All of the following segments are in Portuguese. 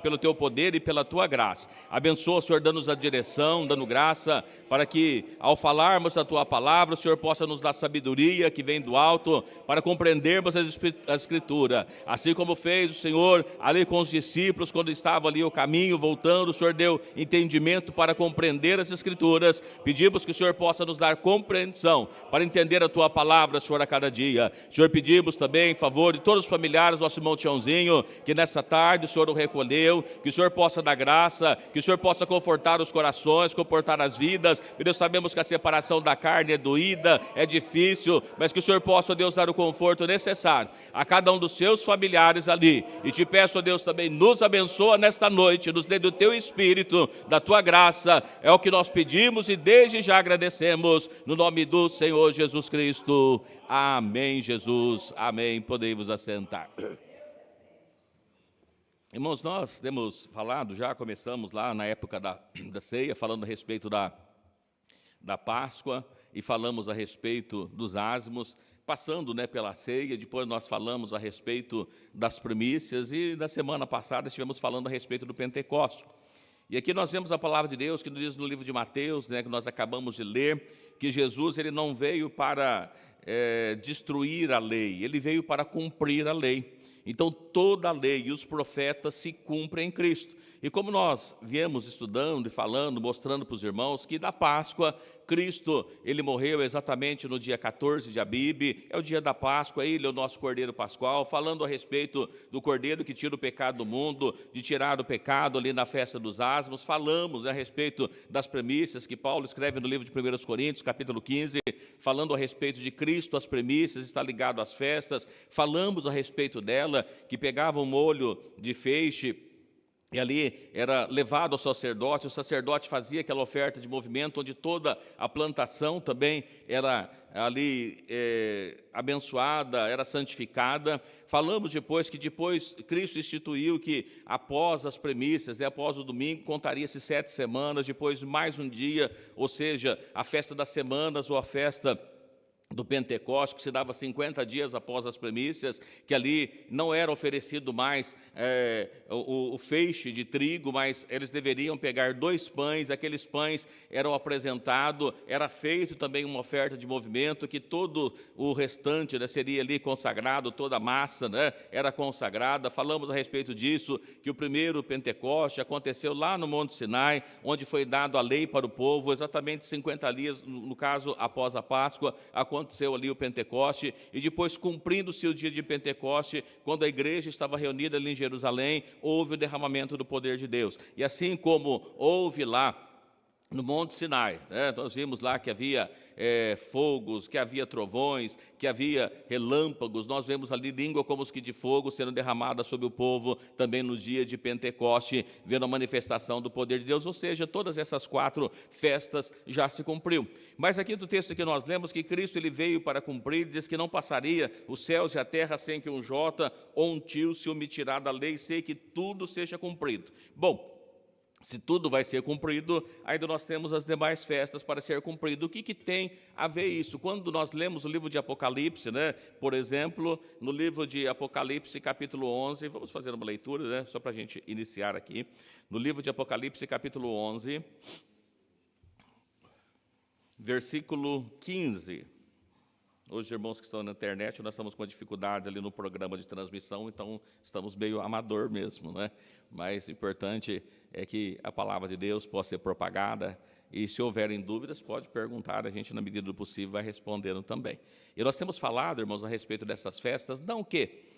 pelo teu poder e pela tua graça. Abençoa, Senhor, dando-nos a direção, dando graça, para que, ao falarmos da tua palavra, o Senhor possa nos dar sabedoria que vem do alto, para compreendermos a Escritura. Assim como fez o Senhor ali com os discípulos, quando estava ali o caminho, voltando, o Senhor deu entendimento para compreender as Escrituras. Pedimos que o Senhor possa nos dar compreensão, para entender a tua palavra, Senhor, a cada dia. Senhor, pedimos também em favor de todos os familiares do nosso irmão Tiãozinho, que nessa tarde o Senhor o recolheu, que o Senhor possa dar graça, que o Senhor possa confortar os corações, confortar as vidas. Meu Deus, sabemos que a separação da carne é doída, é difícil, mas que o Senhor possa, Deus, dar o conforto necessário a cada um dos seus familiares ali. E te peço, Deus, também nos abençoa nesta noite, nos dê do teu Espírito, da tua graça. É o que nós pedimos e desde já agradecemos, no nome do Senhor Jesus Cristo. Amém, Jesus. Amém. Podei-vos assentar. Irmãos, nós temos falado, já começamos lá na época da ceia, falando a respeito da Páscoa, e falamos a respeito dos ázimos, passando, pela ceia. Depois nós falamos a respeito das primícias, e na semana passada estivemos falando a respeito do Pentecostes. E aqui nós vemos a palavra de Deus, que nos diz no livro de Mateus, que nós acabamos de ler, que Jesus ele não veio para destruir a lei, ele veio para cumprir a lei. Então, toda a lei e os profetas se cumprem em Cristo. E como nós viemos estudando e falando, mostrando para os irmãos que da Páscoa, Cristo, ele morreu exatamente no dia 14 de Abibe, é o dia da Páscoa, ele é o nosso Cordeiro Pascual, falando a respeito do Cordeiro que tira o pecado do mundo, de tirar o pecado ali na festa dos ázimos. Falamos a respeito das premissas que Paulo escreve no livro de 1 Coríntios, capítulo 15, falando a respeito de Cristo, as premissas, está ligado às festas. Falamos a respeito dela, que pegava um molho de feixe, e ali era levado ao sacerdote, o sacerdote fazia aquela oferta de movimento, onde toda a plantação também era ali abençoada, era santificada. Falamos depois que Cristo instituiu que após as premissas, após o domingo, contaria-se 7 semanas, depois mais um dia, ou seja, a festa das semanas ou a festa do Pentecostes, que se dava 50 dias após as primícias, que ali não era oferecido mais o feixe de trigo, mas eles deveriam pegar 2 pães, aqueles pães eram apresentados, era feito também uma oferta de movimento, que todo o restante seria ali consagrado, toda a massa era consagrada. Falamos a respeito disso, que o primeiro Pentecoste aconteceu lá no Monte Sinai, onde foi dado a lei para o povo, exatamente 50 dias, no caso, após a Páscoa, aconteceu ali o Pentecoste, e depois, cumprindo-se o dia de Pentecoste, quando a igreja estava reunida ali em Jerusalém, houve o derramamento do poder de Deus. E assim como houve lá no Monte Sinai, nós vimos lá que havia fogos, que havia trovões, que havia relâmpagos. Nós vemos ali língua como os que de fogo sendo derramada sobre o povo, também no dia de Pentecoste, vendo a manifestação do poder de Deus. Ou seja, todas essas 4 festas já se cumpriu. Mas aqui do texto que nós lemos, que Cristo ele veio para cumprir, diz que não passaria os céus e a terra sem que um jota ou um tio se omitirá da lei, sei que tudo seja cumprido. Bom, se tudo vai ser cumprido, ainda nós temos as demais festas para ser cumprido. O que tem a ver isso? Quando nós lemos o livro de Apocalipse, por exemplo, no livro de Apocalipse, capítulo 11, vamos fazer uma leitura, só para a gente iniciar aqui. No livro de Apocalipse, capítulo 11, versículo 15. Os irmãos que estão na internet, nós estamos com dificuldade ali no programa de transmissão, então estamos meio amador mesmo, Mas o importante é que a palavra de Deus possa ser propagada, e se houverem dúvidas, pode perguntar, a gente, na medida do possível, vai respondendo também. E nós temos falado, irmãos, a respeito dessas festas, não que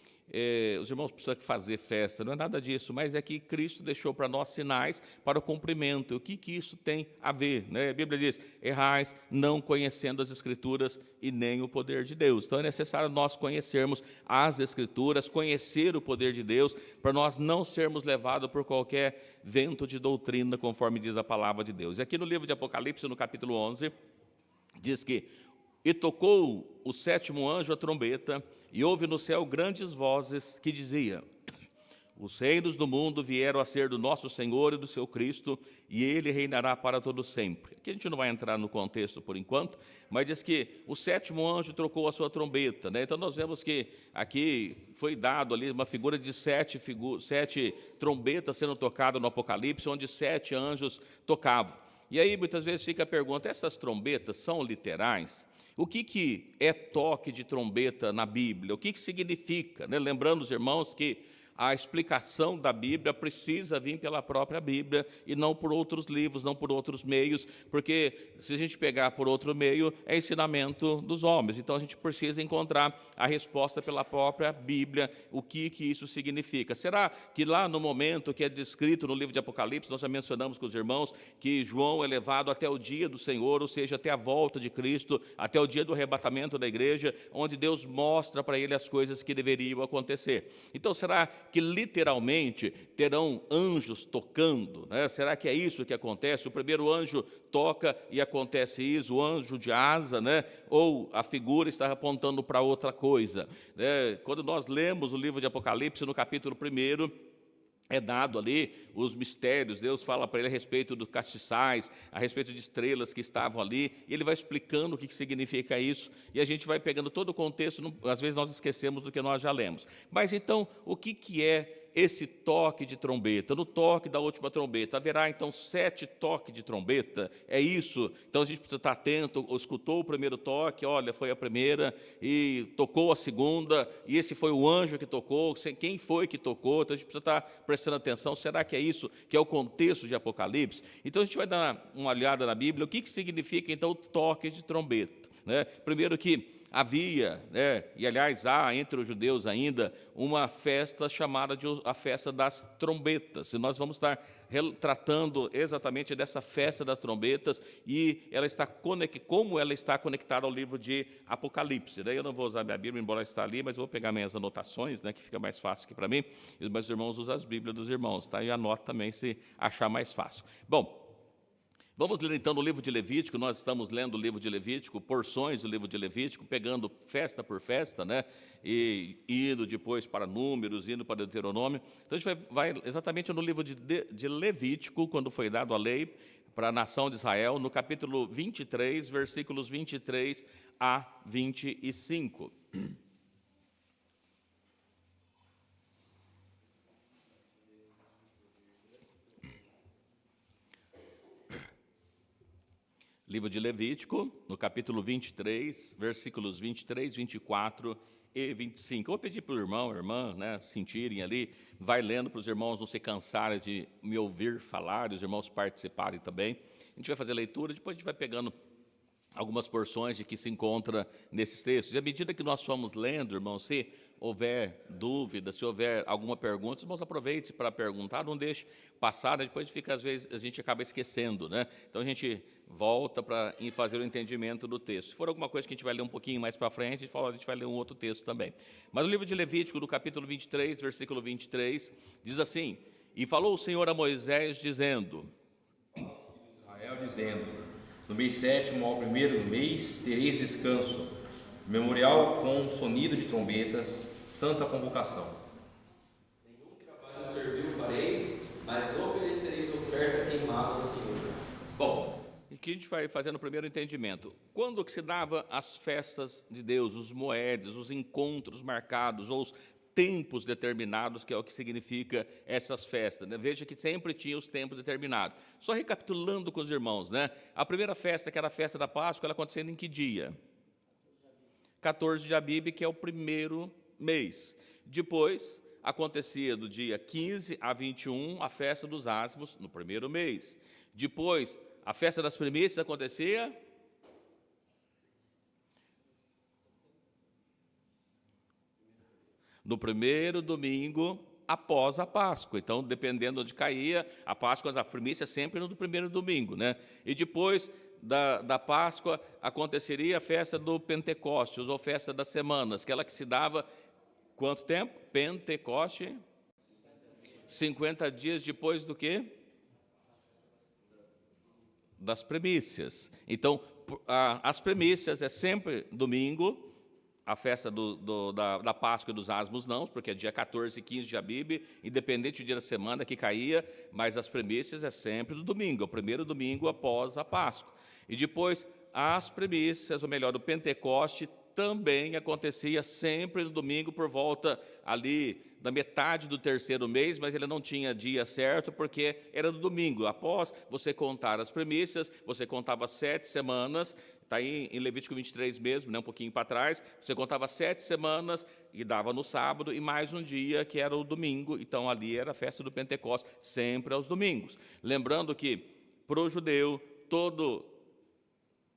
os irmãos precisam fazer festa, não é nada disso, mas é que Cristo deixou para nós sinais para o cumprimento. E o que isso tem a ver? A Bíblia diz, errais não conhecendo as Escrituras e nem o poder de Deus. Então é necessário nós conhecermos as Escrituras, conhecer o poder de Deus, para nós não sermos levados por qualquer vento de doutrina, conforme diz a palavra de Deus. E aqui no livro de Apocalipse, no capítulo 11, diz que: e tocou o 7º anjo a trombeta, e houve no céu grandes vozes que diziam: Os reinos do mundo vieram a ser do nosso Senhor e do seu Cristo, e ele reinará para todo sempre. Aqui a gente não vai entrar no contexto por enquanto, mas diz que o sétimo anjo trocou a sua trombeta, né? Então nós vemos que aqui foi dado ali uma figura de sete trombetas sendo tocadas no Apocalipse, onde 7 anjos tocavam. E aí muitas vezes fica a pergunta: essas trombetas são literais? O que é toque de trombeta na Bíblia? O que significa, né? Lembrando os irmãos que a explicação da Bíblia precisa vir pela própria Bíblia e não por outros livros, não por outros meios, porque se a gente pegar por outro meio, é ensinamento dos homens. Então a gente precisa encontrar a resposta pela própria Bíblia, o que isso significa. Será que lá no momento que é descrito no livro de Apocalipse, nós já mencionamos com os irmãos que João é levado até o dia do Senhor, ou seja, até a volta de Cristo, até o dia do arrebatamento da igreja, onde Deus mostra para ele as coisas que deveriam acontecer. Então será que literalmente terão anjos tocando, né? Será que é isso que acontece? O primeiro anjo toca e acontece isso, o anjo de asa, né? Ou a figura está apontando para outra coisa, né? Quando nós lemos o livro de Apocalipse, no capítulo 1, é dado ali os mistérios, Deus fala para ele a respeito dos castiçais, a respeito de estrelas que estavam ali, e ele vai explicando o que significa isso, e a gente vai pegando todo o contexto, às vezes nós esquecemos do que nós já lemos. Mas então, o que é esse toque de trombeta? No toque da última trombeta, haverá então 7 toques de trombeta? É isso? Então a gente precisa estar atento. Escutou o primeiro toque, olha, foi a primeira, e tocou a segunda, e esse foi o anjo que tocou, quem foi que tocou? Então a gente precisa estar prestando atenção. Será que é isso que é o contexto de Apocalipse? Então a gente vai dar uma olhada na Bíblia, o que significa então o toque de trombeta, né? Primeiro que havia, né, e aliás há entre os judeus ainda, uma festa chamada de a festa das trombetas. E nós vamos estar tratando exatamente dessa festa das trombetas, e ela está como ela está conectada ao livro de Apocalipse. Daí eu não vou usar minha Bíblia, embora está ali, mas vou pegar minhas anotações, né, que fica mais fácil aqui para mim, e os meus irmãos usam as Bíblias dos irmãos, tá? E anota também se achar mais fácil. Bom, vamos ler então no livro de Levítico. Nós estamos lendo o livro de Levítico, porções do livro de Levítico, pegando festa por festa, né? E indo depois para Números, indo para Deuteronômio. Então a gente vai exatamente no livro de Levítico, quando foi dado a lei para a nação de Israel, no capítulo 23, versículos 23 a 25. Livro de Levítico, no capítulo 23, versículos 23, 24 e 25. Eu vou pedir para o irmão, irmã, né, sentirem ali, vai lendo para os irmãos não se cansarem de me ouvir falar, os irmãos participarem também. A gente vai fazer a leitura, depois a gente vai pegando algumas porções de que se encontra nesses textos. E à medida que nós formos lendo, irmãos, se houver dúvida, se houver alguma pergunta, irmãos, aproveite para perguntar, não deixe passar, né? Depois fica, às vezes, a gente acaba esquecendo, né? Então a gente volta para fazer o entendimento do texto. Se for alguma coisa que a gente vai ler um pouquinho mais para frente, a gente vai ler um outro texto também. Mas o livro de Levítico, do capítulo 23, versículo 23, diz assim: E falou o Senhor a Moisés, dizendo... Israel dizendo: No mês 7º, ao primeiro do mês, tereis descanso, memorial com sonido de trombetas, santa convocação. Nenhum trabalho servil fareis, mas oferecereis oferta queimada ao Senhor. Bom, aqui a gente vai fazendo o primeiro entendimento. Quando que se dava as festas de Deus, os moedes, os encontros marcados, ou os tempos determinados, que é o que significa essas festas, né? Veja que sempre tinha os tempos determinados. Só recapitulando com os irmãos, né? A primeira festa, que era a festa da Páscoa, ela acontecia em que dia? 14 de Abibe, que é o primeiro mês. Depois, acontecia do dia 15 a 21, a festa dos ázimos, no primeiro mês. Depois, a festa das primícias acontecia... no primeiro domingo após a Páscoa. Então, dependendo de onde caía, a Páscoa, a primícia sempre no primeiro domingo, né? E depois da Páscoa aconteceria a festa do Pentecostes, ou festa das semanas, aquela que se dava quanto tempo? Pentecoste, 50 dias depois do quê? Das primícias. Então, as primícias é sempre domingo, a festa da Páscoa e dos Asmos não, porque é dia 14 e 15 de Abibe, independente do dia da semana que caía, mas as primícias é sempre no domingo, é o primeiro domingo após a Páscoa. E depois, as primícias, ou melhor, o Pentecoste, também acontecia sempre no domingo, por volta ali da metade do terceiro mês, mas ele não tinha dia certo, porque era no domingo. Após você contar as primícias, você contava 7 semanas, está aí em Levítico 23 mesmo, né, um pouquinho para trás, você contava 7 semanas e dava no sábado, e mais um dia que era o domingo, então ali era a festa do Pentecostes, sempre aos domingos. Lembrando que, para o judeu, todo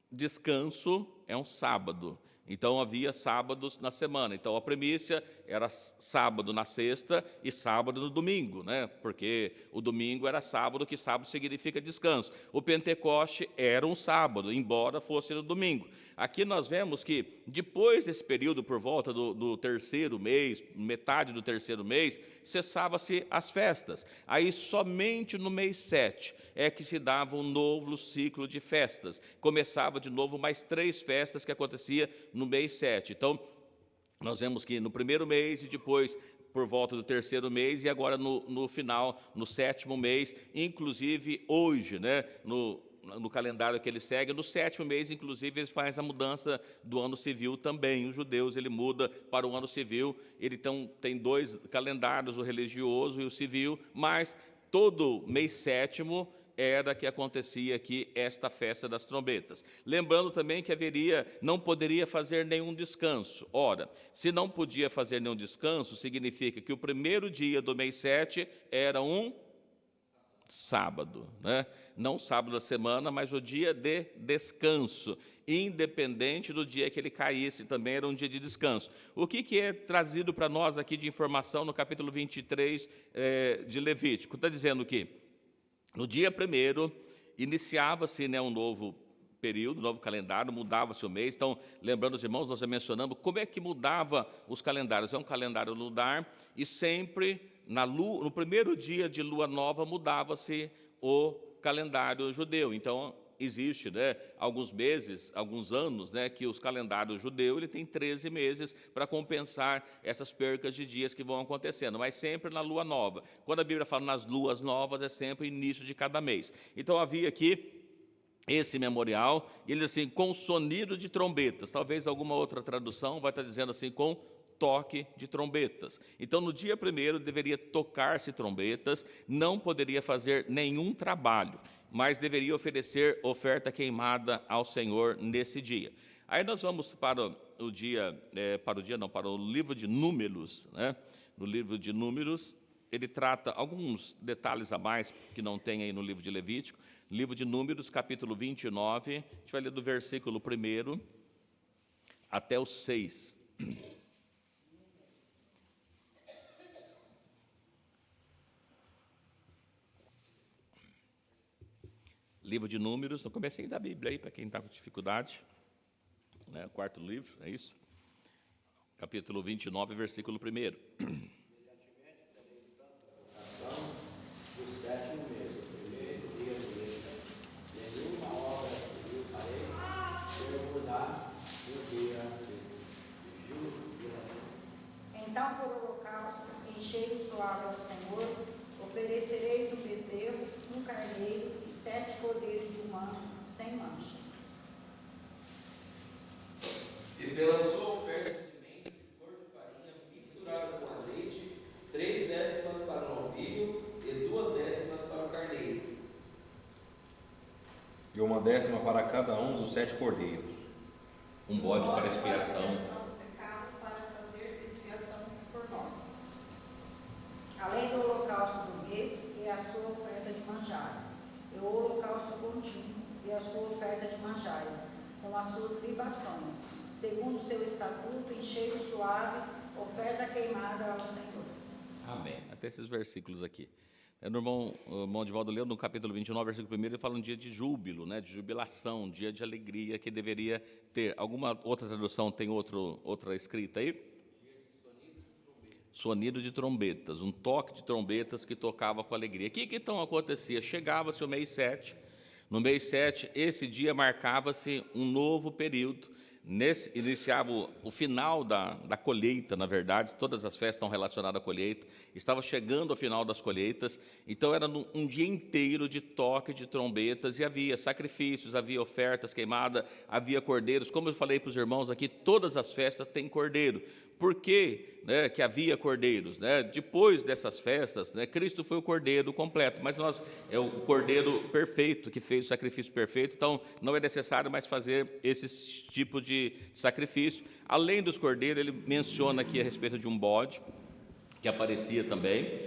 descanso é um sábado. Então, havia sábados na semana. Então, a primícia era sábado na sexta e sábado no domingo, né? Porque o domingo era sábado, que sábado significa descanso. O Pentecoste era um sábado, embora fosse no domingo. Aqui nós vemos que, depois desse período, por volta do terceiro mês, metade do terceiro mês, cessava-se as festas. Aí, somente no mês 7 é que se dava um novo ciclo de festas. Começava de novo mais 3 festas que acontecia no mês 7. Então, nós vemos que no primeiro mês e depois por volta do terceiro mês e agora no final, no 7º mês, inclusive hoje, né, no calendário que ele segue, no 7º mês, inclusive, eles fazem a mudança do ano civil também. Os judeus, ele muda para o ano civil, ele tem 2 calendários, o religioso e o civil, mas todo mês 7º era que acontecia aqui esta festa das trombetas. Lembrando também que não poderia fazer nenhum descanso. Ora, se não podia fazer nenhum descanso, significa que o primeiro dia do mês 7 era um sábado, né? Não sábado da semana, mas o dia de descanso, independente do dia que ele caísse, também era um dia de descanso. O que é trazido para nós aqui de informação no capítulo 23 de Levítico? Está dizendo que no dia 1º, iniciava-se, né, um novo período, um novo calendário, mudava-se o mês. Então, lembrando os irmãos, nós já mencionamos como é que mudava os calendários. É um calendário lunar e sempre, no primeiro dia de lua nova, mudava-se o calendário judeu. Então, existe, né, alguns meses, alguns anos, né, que os calendários judeus ele tem 13 meses para compensar essas percas de dias que vão acontecendo, mas sempre na lua nova. Quando a Bíblia fala nas luas novas, é sempre o início de cada mês. Então, havia aqui esse memorial, e ele diz assim, com sonido de trombetas. Talvez alguma outra tradução vai estar dizendo assim, com toque de trombetas. Então, no dia 1º, deveria tocar-se trombetas, não poderia fazer nenhum trabalho, mas deveria oferecer oferta queimada ao Senhor nesse dia. Aí nós vamos para o livro de Números, né? No livro de Números, ele trata alguns detalhes a mais que não tem aí no livro de Levítico. Livro de Números, capítulo 29, a gente vai ler do versículo 1 até o 6. Livro de Números, no comecinho da Bíblia, aí, para quem está com dificuldade, né, o 4º livro, é isso? Capítulo 29, versículo 1. Do 7º mês, o primeiro dia do mês, nenhuma obra civil fareis, ser-vos-á no dia de jubilação. Então, por holocausto, em cheiro suave ao Senhor, oferecereis um bezerro, um carneiro e 7 cordeiros de um ano, sem mancha. E pela sua oferta de alimento de flor de farinha misturada com azeite, 3 décimas para o novilho e 2 décimas para o carneiro. E 1 décima para cada um dos 7 cordeiros. Um bode para expiação. do pecado, para fazer expiação por nós. Além do holocausto do mês e a sua oferta de manjares, e o holocausto contínuo e a sua oferta de manjares, com as suas libações, segundo o seu estatuto, em cheiro suave, oferta queimada ao Senhor. Amém. Até esses versículos aqui. O irmão Divaldo leu no capítulo 29, versículo 1, ele fala um dia de júbilo, né, de jubilação, um dia de alegria que deveria ter. Alguma outra tradução tem outra escrita aí? Sonido de trombetas, um toque de trombetas que tocava com alegria. O que então acontecia? Chegava-se o mês 7, no mês 7, esse dia marcava-se um novo período, iniciava o final da colheita, na verdade, todas as festas estão relacionadas à colheita, estava chegando ao final das colheitas, então era um dia inteiro de toque de trombetas, e havia sacrifícios, havia ofertas queimadas, havia cordeiros. Como eu falei para os irmãos aqui, todas as festas têm cordeiro. Por que, né, que havia cordeiros? Né? Depois dessas festas, né, Cristo foi o cordeiro completo, mas é o cordeiro perfeito, que fez o sacrifício perfeito, então não é necessário mais fazer esse tipo de sacrifício. Além dos cordeiros, ele menciona aqui a respeito de um bode, que aparecia também,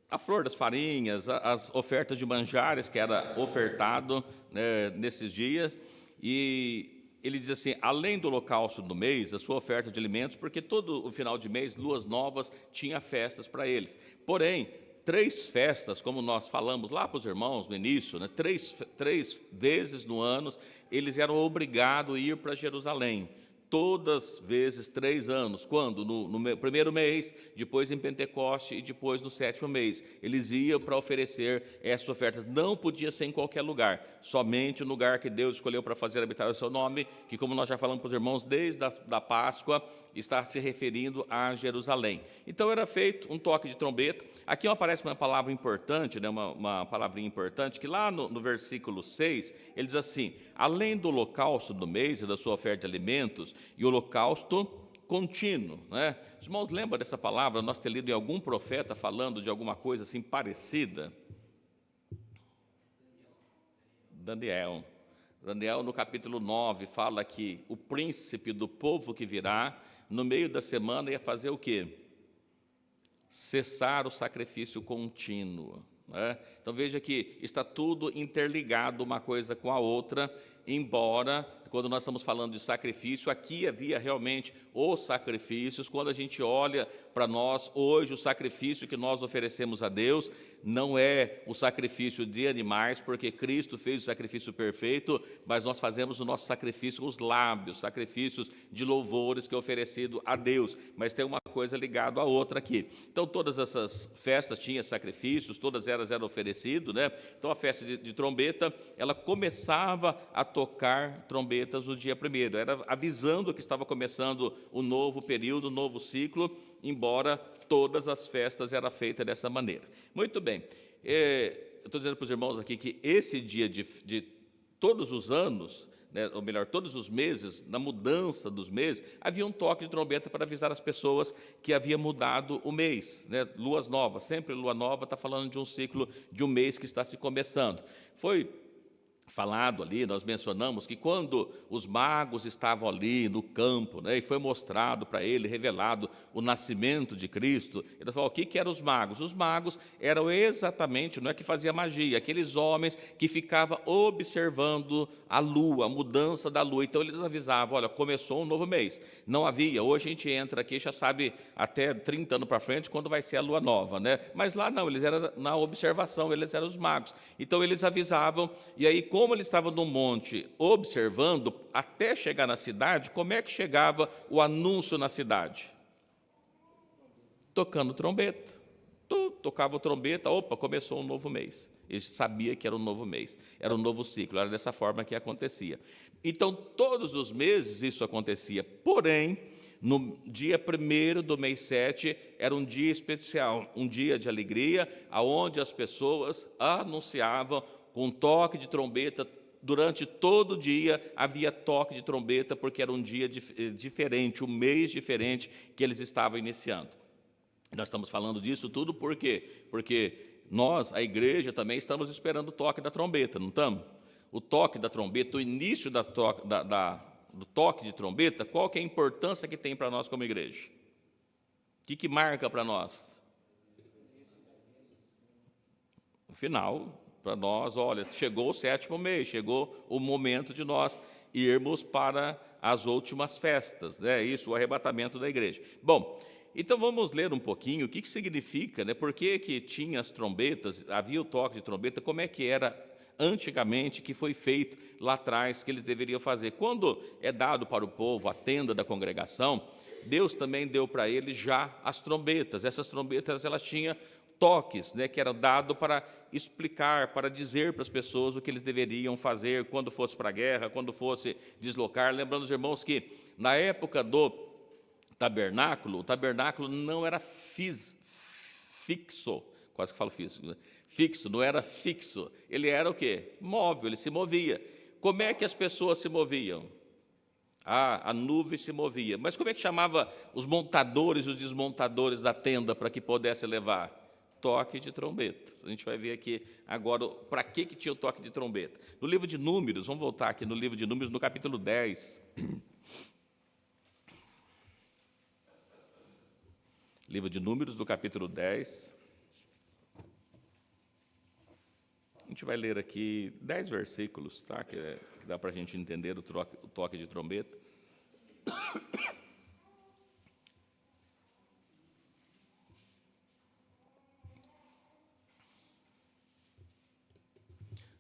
a flor das farinhas, as ofertas de manjares, que era ofertado, né, nesses dias, e ele diz assim, além do holocausto do mês, a sua oferta de alimentos, porque todo o final de mês, luas novas, tinha festas para eles. Porém, 3 festas, como nós falamos lá para os irmãos no início, né, 3 vezes no ano, eles eram obrigados a ir para Jerusalém. Todas vezes 3 anos, quando? No primeiro mês, depois em Pentecoste e depois no 7º mês. Eles iam para oferecer essas ofertas. Não podia ser em qualquer lugar, somente o lugar que Deus escolheu para fazer habitar o seu nome, que, como nós já falamos para os irmãos, desde a Páscoa, está se referindo a Jerusalém. Então era feito um toque de trombeta. Aqui aparece uma palavra importante, né, uma palavrinha importante, que lá no versículo 6, ele diz assim, além do holocausto do mês e da sua oferta de alimentos, e holocausto contínuo. Né? Os irmãos lembram dessa palavra, nós temos lido em algum profeta falando de alguma coisa assim parecida? Daniel, no capítulo 9, fala que o príncipe do povo que virá, no meio da semana, ia fazer o quê? Cessar o sacrifício contínuo. Né? Então, veja que está tudo interligado uma coisa com a outra, embora, quando nós estamos falando de sacrifício, aqui havia realmente os sacrifícios. Quando a gente olha para nós, hoje, o sacrifício que nós oferecemos a Deus não é o sacrifício de animais, porque Cristo fez o sacrifício perfeito, mas nós fazemos o nosso sacrifício com os lábios, sacrifícios de louvores que é oferecido a Deus, mas tem uma coisa ligada à outra aqui. Então, todas essas festas tinham sacrifícios, todas elas eram oferecidas, né? Então, a festa de trombeta, ela começava a tocar trombetas no dia 1º, era avisando que estava começando o novo período, o novo ciclo, embora todas as festas eram feitas dessa maneira. Muito bem, eu estou dizendo para os irmãos aqui que esse dia de todos os anos, né, ou melhor, todos os meses, na mudança dos meses, havia um toque de trombeta para avisar as pessoas que havia mudado o mês, né, luas novas, sempre lua nova está falando de um ciclo de um mês que está se começando. Foi falado ali, nós mencionamos que quando os magos estavam ali no campo, né, e foi mostrado para ele, revelado o nascimento de Cristo, ele falou, o que eram os magos? Os magos eram exatamente, não é que fazia magia, aqueles homens que ficavam observando a lua, a mudança da lua. Então eles avisavam, olha, começou um novo mês. Não havia, hoje a gente entra aqui, já sabe até 30 anos para frente quando vai ser a lua nova, né? Mas lá não, eles eram na observação, eles eram os magos. Então eles avisavam, e aí como eles estavam no monte observando, até chegar na cidade, como é que chegava o anúncio na cidade? Tocando trombeta. Tocava o trombeta, opa, começou um novo mês. Ele sabia que era um novo mês, era um novo ciclo, era dessa forma que acontecia. Então, todos os meses isso acontecia, porém, no dia 1º do mês 7, era um dia especial, um dia de alegria, onde as pessoas anunciavam com toque de trombeta. Durante todo o dia havia toque de trombeta, porque era um dia diferente, um mês diferente que eles estavam iniciando. Nós estamos falando disso tudo por quê? Porque nós, a igreja, também estamos esperando o toque da trombeta, não estamos? O toque da trombeta, o início do toque de trombeta, qual que é a importância que tem para nós como igreja? O que marca para nós? O final, para nós, olha, chegou o 7º mês, chegou o momento de nós irmos para as últimas festas, né? Isso, o arrebatamento da igreja. Bom, então vamos ler um pouquinho o que significa, né? Por que tinha as trombetas, havia o toque de trombeta, como é que era antigamente, que foi feito lá atrás, que eles deveriam fazer. Quando é dado para o povo a tenda da congregação, Deus também deu para eles já as trombetas. Essas trombetas, elas tinham toques, né, que eram dados para explicar, para dizer para as pessoas o que eles deveriam fazer quando fosse para a guerra, quando fosse deslocar. Lembrando os irmãos que na época do tabernáculo, o tabernáculo não era fixo, quase que falo fixo, né? Fixo, não era fixo, ele era o quê? Móvel, ele se movia. Como é que as pessoas se moviam? A nuvem se movia. Mas como é que chamava os montadores e os desmontadores da tenda para que pudesse levar? Toque de trombeta. A gente vai ver aqui agora para que tinha o toque de trombeta. No livro de Números, vamos voltar aqui no livro de Números, no capítulo 10. Livro de Números, do capítulo 10. A gente vai ler aqui 10 versículos, tá? Que dá para a gente entender o toque de trombeta.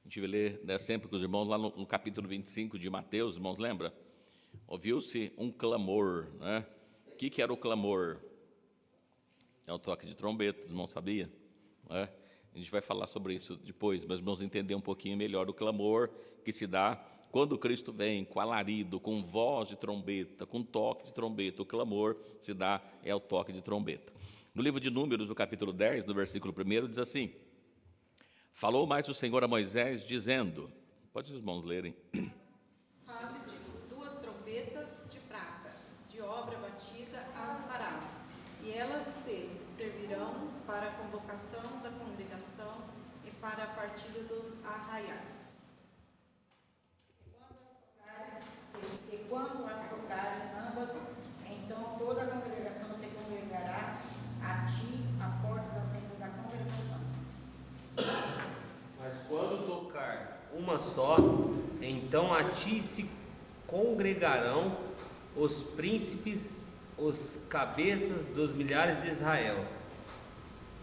A gente vai ler, né, sempre com os irmãos, lá no capítulo 25 de Mateus, irmãos, lembra? Ouviu-se um clamor, né? O que era o clamor? É o toque de trombeta, os irmãos sabiam? É? A gente vai falar sobre isso depois, mas vamos entender um pouquinho melhor o clamor que se dá quando Cristo vem com alarido, com voz de trombeta, com toque de trombeta. O clamor se dá, é o toque de trombeta. No livro de Números, no capítulo 10, no versículo 1, diz assim: falou mais o Senhor a Moisés, dizendo, pode os irmãos lerem. Faze de 2 trombetas de prata, de obra batida as farás, e elas te servirão para a convocação da congregação e para a partilha dos arraiais. E quando as tocarem ambas, então toda a congregação se congregará a ti, à porta da tenda da congregação. Mas quando tocar uma só, então a ti se congregarão os príncipes, os cabeças dos milhares de Israel.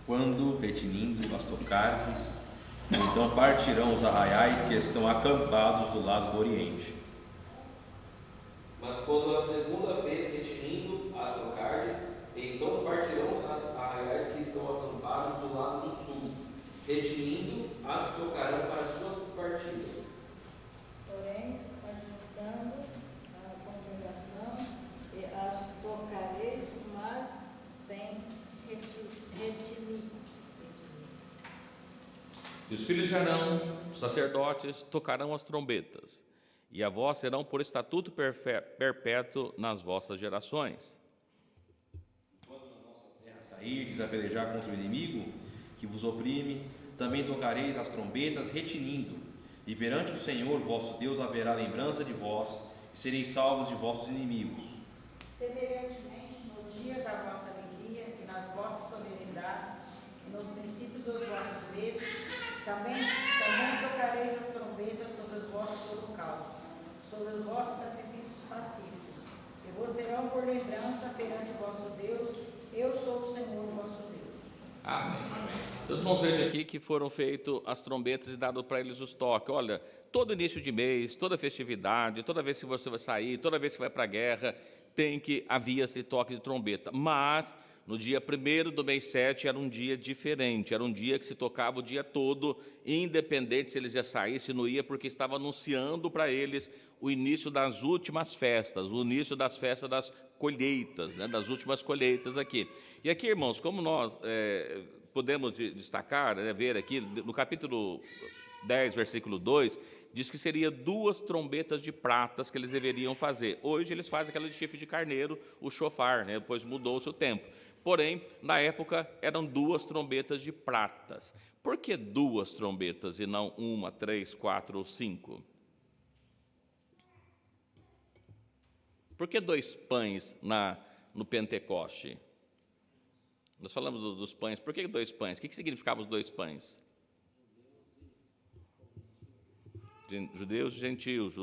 Quando, retinindo, as tocardes, então partirão os arraiais que estão acampados do lado do oriente. Mas quando a segunda vez retinindo as tocardes, então partirão os arraiais que estão acampados do lado do sul. Retinindo, as tocarão para suas partidas. Porém, ajuntando a congregação, e as tocareis, mas sem retinir. E os filhos de Arão, os sacerdotes, tocarão as trombetas, e a voz serão por estatuto perpétuo nas vossas gerações. Quando na nossa terra sairdes a pelejar contra o inimigo que vos oprime, também tocareis as trombetas retinindo, e perante o Senhor vosso Deus haverá lembrança de vós, e sereis salvos de vossos inimigos. Semelhantemente, no dia da vossa alegria e nas vossas solenidades e nos princípios dos vossos meses, também tocareis as trombetas sobre os vossos holocaustos, sobre os vossos sacrifícios pacíficos, e vos serão por lembrança perante o vosso Deus. Eu sou o Senhor vosso Deus. Amém. Então, os irmãos, vejam aqui que foram feitas as trombetas e dado para eles os toques. Olha, todo início de mês, toda festividade, toda vez que você vai sair, toda vez que vai para a guerra, havia esse toque de trombeta. Mas no dia 1º do mês 7 era um dia diferente, era um dia que se tocava o dia todo, independente se eles iam sair, se não ia, porque estava anunciando para eles o início das últimas festas, o início das festas das colheitas, né, das últimas colheitas aqui. E aqui, irmãos, como nós podemos destacar, ver aqui, no capítulo 10, versículo 2, diz que seria 2 trombetas de pratas que eles deveriam fazer. Hoje eles fazem aquela de chifre de carneiro, o chofar, né? Depois mudou-se o tempo. Porém, na época, eram 2 trombetas de pratas. Por que 2 trombetas e não 1, 3, 4 ou 5? Por que 2 pães no Pentecoste? Nós falamos dos pães. Por que 2 pães? O que significavam os 2 pães? Judeus e gentios.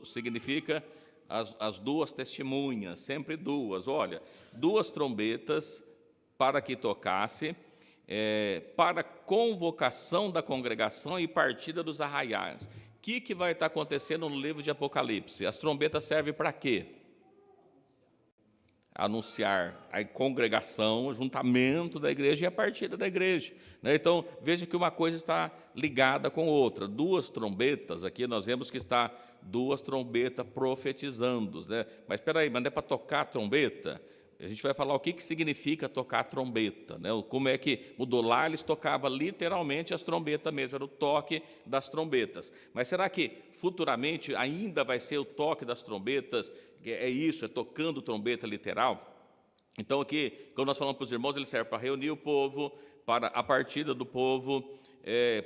Significa as 2 testemunhas, sempre 2. Olha, 2 trombetas para que tocasse, para convocação da congregação e partida dos arraiais. O que vai estar acontecendo no livro de Apocalipse? As trombetas servem para quê? anunciar a congregação, o juntamento da igreja e a partida da igreja, né? Então, veja que uma coisa está ligada com outra. Duas trombetas, aqui nós vemos que está duas trombetas profetizando, né? Mas espera aí, mas não é para tocar a trombeta? A gente vai falar o que significa tocar a trombeta, né? Como é que mudou. Lá eles tocavam literalmente as trombetas mesmo, era o toque das trombetas. Mas será que futuramente ainda vai ser o toque das trombetas? É isso, é tocando trombeta literal? Então aqui, quando nós falamos para os irmãos, ele serve para reunir o povo, para a partida do povo,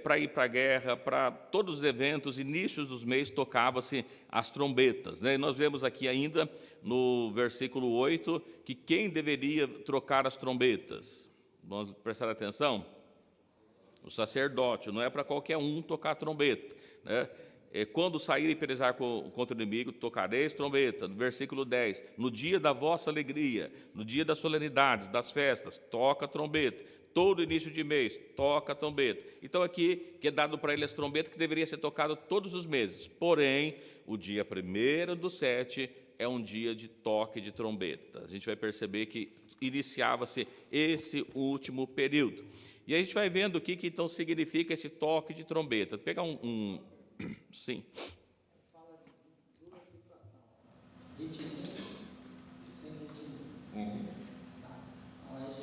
para ir para a guerra, para todos os eventos, inícios dos meses, tocava-se as trombetas, né? E nós vemos aqui ainda, no versículo 8, que quem deveria trocar as trombetas? Vamos prestar atenção? O sacerdote, não é para qualquer um tocar a trombeta, né? Quando saírem e pelejar contra o inimigo, tocareis trombeta. No versículo 10, no dia da vossa alegria, no dia das solenidades, das festas, toca a trombeta. Todo início de mês, toca a trombeta. Então aqui, que é dado para ele as trombetas, que deveria ser tocado todos os meses. Porém, o dia 1º do 7 é um dia de toque de trombeta. A gente vai perceber que iniciava-se esse último período. E a gente vai vendo o que então significa esse toque de trombeta. Vou pegar sim. Fala de duas situações, retinindo e sem retinir. Tá? Mas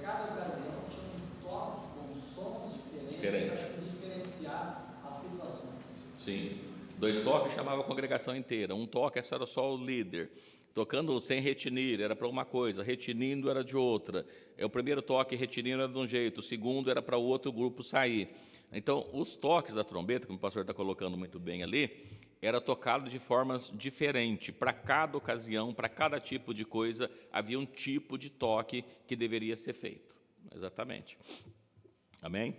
cada ocasião tinha um toque com sons diferentes para se diferenciar as situações. Sim. 2 toques chamava a congregação inteira. Um toque era só o líder. Tocando sem retinir era para uma coisa, retinindo era de outra. O primeiro toque retinindo era de um jeito, o segundo era para o outro grupo sair. Então, os toques da trombeta, como o pastor está colocando muito bem ali, era tocado de formas diferentes. Para cada ocasião, para cada tipo de coisa, havia um tipo de toque que deveria ser feito. Exatamente. Amém?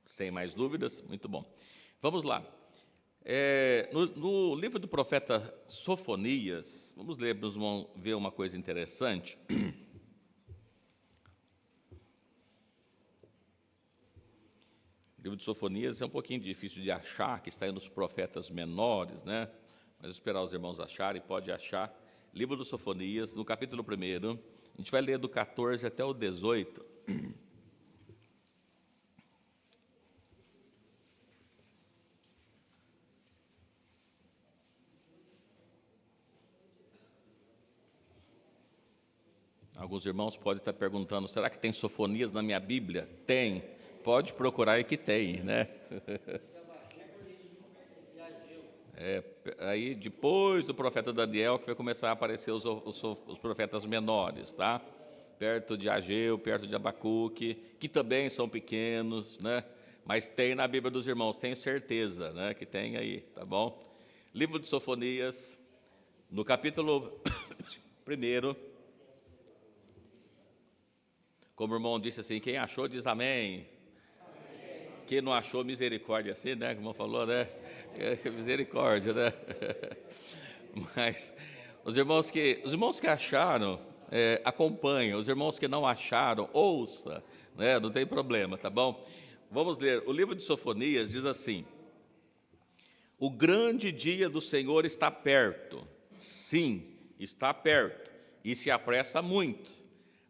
Sem mais dúvidas? Muito bom. Vamos lá. No livro do profeta Sofonias, vamos ler, vamos ver uma coisa interessante. O livro de Sofonias é um pouquinho difícil de achar, que está aí nos profetas menores, né? Mas esperar os irmãos acharem, pode achar. Livro de Sofonias, no capítulo 1, a gente vai ler do 14 até o 18. Alguns irmãos podem estar perguntando, será que tem Sofonias na minha Bíblia? Tem. Pode procurar aí que tem, né? Aí depois do profeta Daniel que vai começar a aparecer os profetas menores, tá? Perto de Ageu, perto de Abacuque, que também são pequenos, né? Mas tem na Bíblia dos irmãos, tenho certeza, né? Que tem aí, tá bom? Livro de Sofonias, no capítulo 1, como o irmão disse assim, quem achou diz amém. Quem não achou, misericórdia, assim, né? Como falou, né? Misericórdia, né? Mas os irmãos que acharam, acompanham. Os irmãos que não acharam, ouça, né? Não tem problema, tá bom? Vamos ler. O livro de Sofonias diz assim: o grande dia do Senhor está perto. Sim, está perto, e se apressa muito.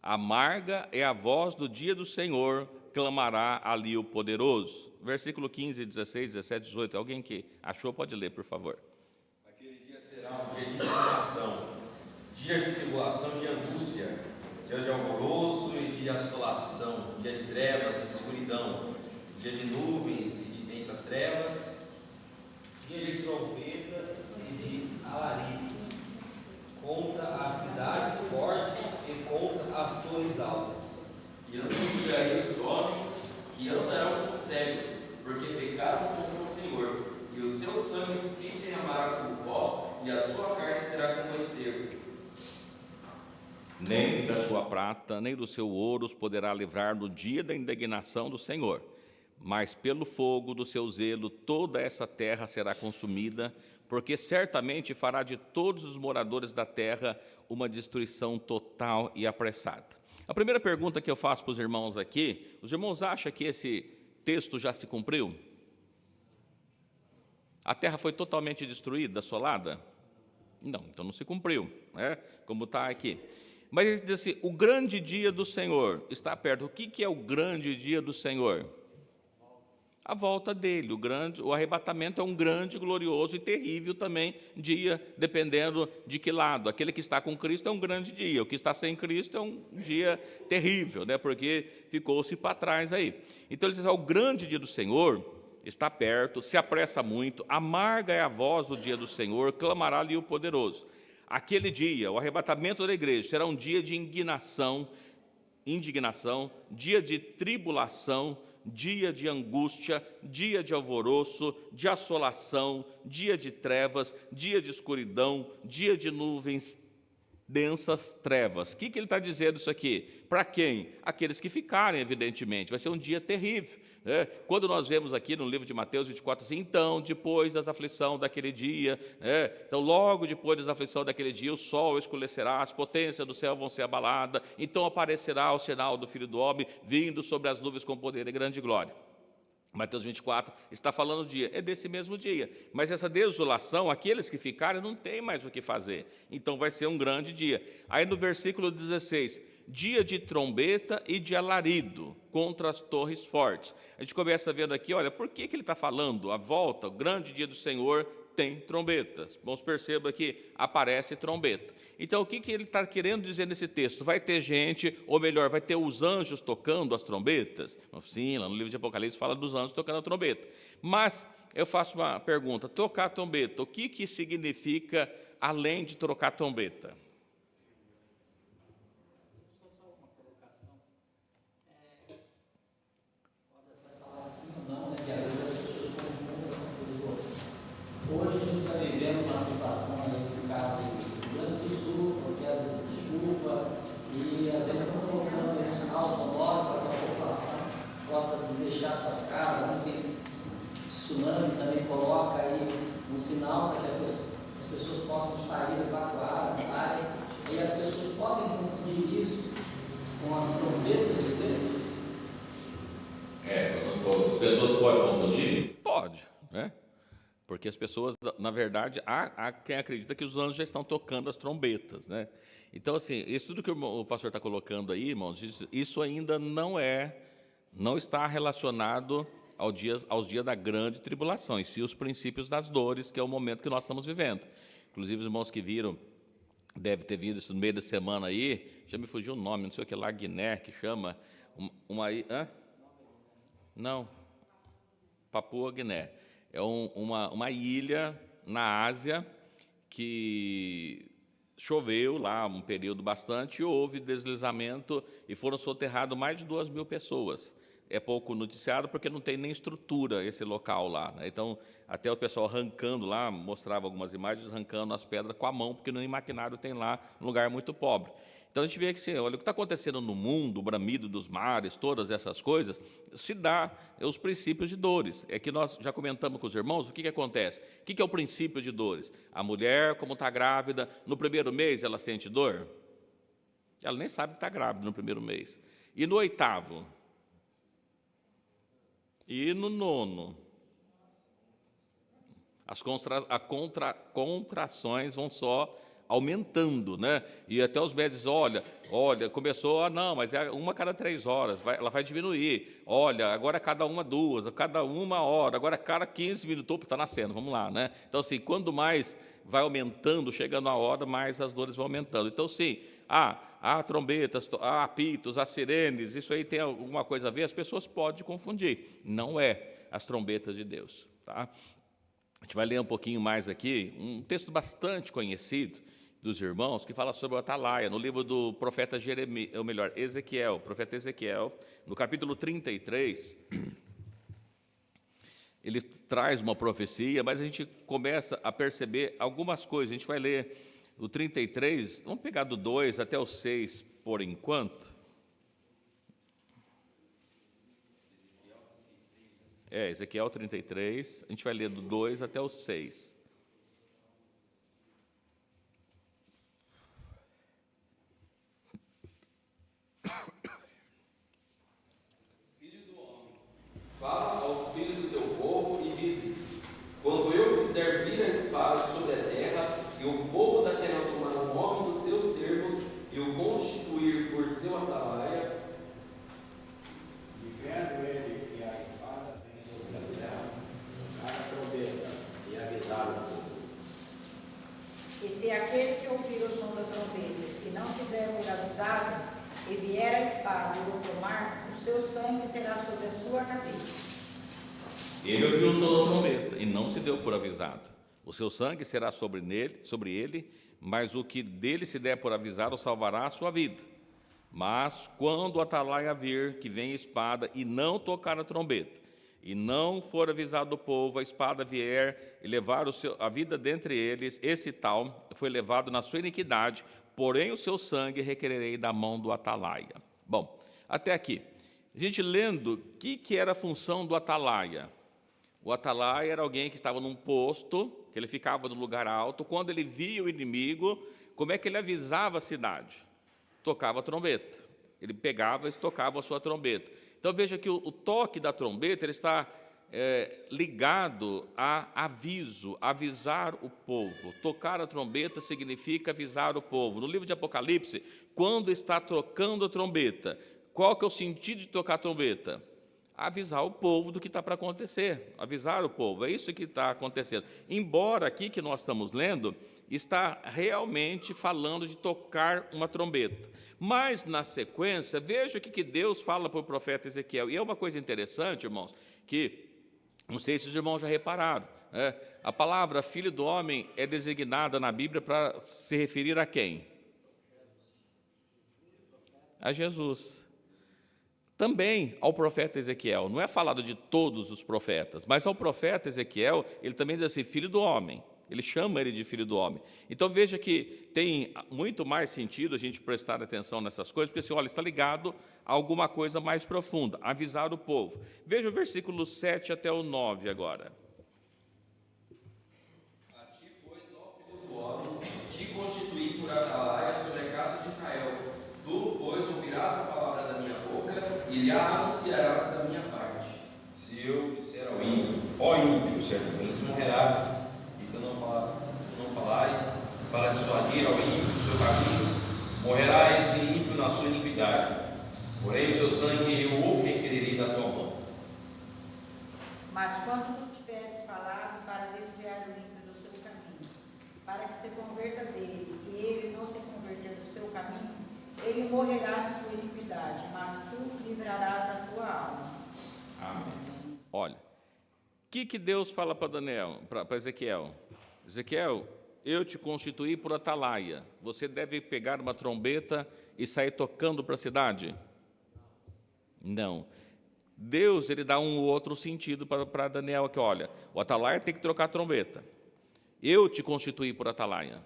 Amarga é a voz do dia do Senhor, clamará ali o poderoso. Versículo 15, 16, 17, 18. Alguém que achou pode ler, por favor. Aquele dia será um dia de tribulação, dia de tribulação e de angústia, dia de alvoroço e de assolação, dia de trevas e de escuridão, dia de nuvens e de densas trevas, dia de trombetas e de alarido, contra as cidades fortes e contra as torres altas. E eu não julgarei os homens que andarão como cegos, porque pecaram contra o Senhor, e o seu sangue se derramará como pó, e a sua carne será como esterco. Nem da sua prata, nem do seu ouro os poderá livrar no dia da indignação do Senhor. Mas pelo fogo do seu zelo toda essa terra será consumida, porque certamente fará de todos os moradores da terra uma destruição total e apressada. A primeira pergunta que eu faço para os irmãos aqui, os irmãos acham que esse texto já se cumpriu? A terra foi totalmente destruída, assolada? Não, então não se cumpriu, né? Como está aqui. Mas ele diz assim, o grande dia do Senhor está perto. O que é o grande dia do Senhor? A volta dele, o arrebatamento é um grande, glorioso e terrível também dia, dependendo de que lado. Aquele que está com Cristo é um grande dia, o que está sem Cristo é um dia terrível, né? Porque ficou-se para trás aí. Então ele diz, o grande dia do Senhor está perto, se apressa muito, amarga é a voz do dia do Senhor, clamará-lhe o poderoso. Aquele dia, o arrebatamento da igreja, será um dia de indignação, dia de tribulação, dia de angústia, dia de alvoroço, de assolação, dia de trevas, dia de escuridão, dia de nuvens densas trevas. O que ele está dizendo isso aqui? Para quem? Aqueles que ficarem, evidentemente. Vai ser um dia terrível. Né? Quando nós vemos aqui no livro de Mateus 24, assim, então, depois das aflições daquele dia, então, logo depois das aflições daquele dia, o sol escurecerá, as potências do céu vão ser abaladas, então aparecerá o sinal do Filho do Homem, vindo sobre as nuvens com poder e grande glória. Mateus 24 está falando do dia, é desse mesmo dia, mas essa desolação, aqueles que ficarem não tem mais o que fazer, então vai ser um grande dia. Aí no versículo 16, dia de trombeta e de alarido contra as torres fortes. A gente começa vendo aqui, olha, por que ele está falando? A volta, o grande dia do Senhor tem trombetas. Vamos perceber que aparece trombeta. Então, o que ele está querendo dizer nesse texto? Vai ter gente, ou melhor, vai ter os anjos tocando as trombetas? Sim, lá no livro de Apocalipse fala dos anjos tocando a trombeta. Mas eu faço uma pergunta, tocar a trombeta, o que significa além de trocar a trombeta? Hoje a gente está vivendo uma situação aí, no caso do Rio Grande do Sul, com quedas de chuva, e às vezes estão colocando um sinal sonoro para que a população possa deixar suas casas. Onde tem tsunami também coloca aí um sinal para que as pessoas possam sair, evacuar da área. E as pessoas podem confundir isso com as trombetas de Deus? As pessoas podem confundir? Pode, né? Porque as pessoas, na verdade, há quem acredita que os anjos já estão tocando as trombetas, né? Então, assim, isso tudo que o pastor está colocando aí, irmãos, isso ainda não está relacionado aos dias da grande tribulação, e sim os princípios das dores, que é o momento que nós estamos vivendo. Inclusive, os irmãos que viram, deve ter visto isso no meio da semana aí, já me fugiu o nome, não sei o que lá, Guiné, que chama, Não, Papua Guiné. É uma ilha na Ásia que choveu lá um período bastante, houve deslizamento e foram soterradas mais de 2.000 pessoas. É pouco noticiado porque não tem nem estrutura esse local lá, né? Então, até o pessoal arrancando lá, mostrava algumas imagens, arrancando as pedras com a mão, porque nem maquinário tem lá, um lugar muito pobre. Então, a gente vê que, assim, olha, o que está acontecendo no mundo, o bramido dos mares, todas essas coisas, se dá os princípios de dores. É que nós já comentamos com os irmãos, o que acontece? O que é o princípio de dores? A mulher, como está grávida, no primeiro mês ela sente dor? Ela nem sabe que está grávida no primeiro mês. E no 8º? E no 9º? As contrações vão só aumentando, né? E até os médicos, olha, começou, não, mas é uma a cada 3 horas, ela vai diminuir. Olha, agora cada 2, cada 1 hora, agora cada 15 minutos, está nascendo, vamos lá, né? Então, assim, quando mais vai aumentando, chegando a hora, mais as dores vão aumentando. Então, sim, há trombetas, há apitos, há sirenes, isso aí tem alguma coisa a ver? As pessoas podem confundir. Não é as trombetas de Deus, tá? A gente vai ler um pouquinho mais aqui, um texto bastante conhecido dos irmãos, que fala sobre o Atalaia, no livro do profeta Jeremias, ou melhor, Ezequiel, profeta Ezequiel, no capítulo 33, ele traz uma profecia, mas a gente começa a perceber algumas coisas. A gente vai ler o 33, vamos pegar do 2 até o 6 por enquanto. Ezequiel 33, a gente vai ler do 2 até o 6. Filho do homem, fala aos filhos do teu povo e diz-lhes: quando eu fizer vir a espada sobre a terra e o povo sangue será sobre a sua cabeça. Ele ouviu o som da trombeta e não se deu por avisado. O seu sangue será sobre ele, mas o que dele se der por avisado salvará a sua vida. Mas quando o atalaia vir que vem a espada e não tocar a trombeta, e não for avisado o povo, a espada vier e levar a vida dentre eles, esse tal foi levado na sua iniquidade, porém o seu sangue requererei da mão do atalaia. Bom, até aqui. A gente lendo, o que era a função do atalaia? O atalaia era alguém que estava num posto, que ele ficava no lugar alto. Quando ele via o inimigo, como é que ele avisava a cidade? Tocava a trombeta. Ele pegava e tocava a sua trombeta. Então veja que o toque da trombeta ele está ligado a aviso, avisar o povo. Tocar a trombeta significa avisar o povo. No livro de Apocalipse, quando está tocando a trombeta, qual que é o sentido de tocar a trombeta? Avisar o povo do que está para acontecer, avisar o povo, é isso que está acontecendo. Embora aqui que nós estamos lendo, está realmente falando de tocar uma trombeta. Mas, na sequência, veja o que Deus fala para o profeta Ezequiel. E é uma coisa interessante, irmãos, que, não sei se os irmãos já repararam, a palavra filho do homem é designada na Bíblia para se referir a quem? A Jesus. Também ao profeta Ezequiel, não é falado de todos os profetas, mas ao profeta Ezequiel, ele também diz assim, filho do homem, ele chama ele de filho do homem. Então veja que tem muito mais sentido a gente prestar atenção nessas coisas, porque assim, olha, está ligado a alguma coisa mais profunda, avisar o povo. Veja o versículo 7 até o 9 agora. A ti, pois, ó filho do homem, te constituí por atalaia sobre a casa de Israel. Tu, pois, ouvirás a palavra da minha boca e lhe anunciarás da minha parte. Se eu disser ao ímpio, ó ímpio, certamente morrerás, e tu não falares para dissuadir ao ímpio do seu caminho, morrerá esse ímpio na sua iniquidade. Porém, o seu sangue eu o requererei da tua mão. Mas quando tu tiveres falado para desviar o ímpio do seu caminho, para que se converta dele, e ele não se converter do seu caminho, ele morrerá na sua iniquidade, mas tu livrarás a tua alma. Amém. Olha, o que Deus fala para Ezequiel? Ezequiel, eu te constituí por atalaia. Você deve pegar uma trombeta e sair tocando para a cidade? Não. Deus, ele dá um outro sentido para Daniel aqui. Olha, o atalaia tem que trocar a trombeta. Eu te constituí por atalaia.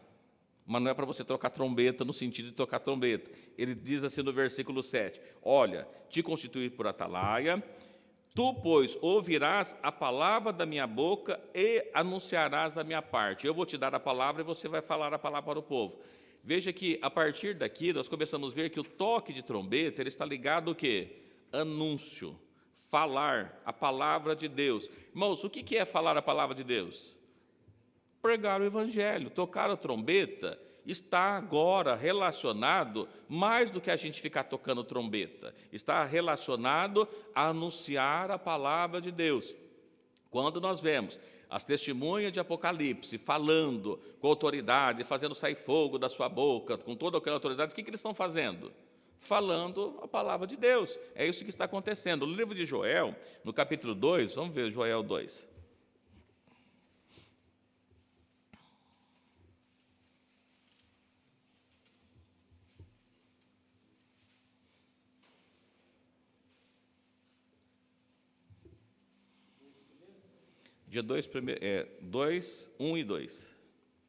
Mas não é para você trocar trombeta no sentido de tocar trombeta. Ele diz assim no versículo 7, olha, te constituí por atalaia, tu, pois, ouvirás a palavra da minha boca e anunciarás da minha parte. Eu vou te dar a palavra e você vai falar a palavra para o povo. Veja que, a partir daqui, nós começamos a ver que o toque de trombeta ele está ligado ao quê? Anúncio, falar a palavra de Deus. Irmãos, o que é falar a palavra de Deus? Pregar o evangelho, tocar a trombeta, está agora relacionado, mais do que a gente ficar tocando trombeta, está relacionado a anunciar a palavra de Deus. Quando nós vemos as testemunhas de Apocalipse falando com autoridade, fazendo sair fogo da sua boca, com toda aquela autoridade, o que eles estão fazendo? Falando a palavra de Deus. É isso que está acontecendo. No livro de Joel, no capítulo 2, vamos ver Joel 2. Dia 2, 1 e 2.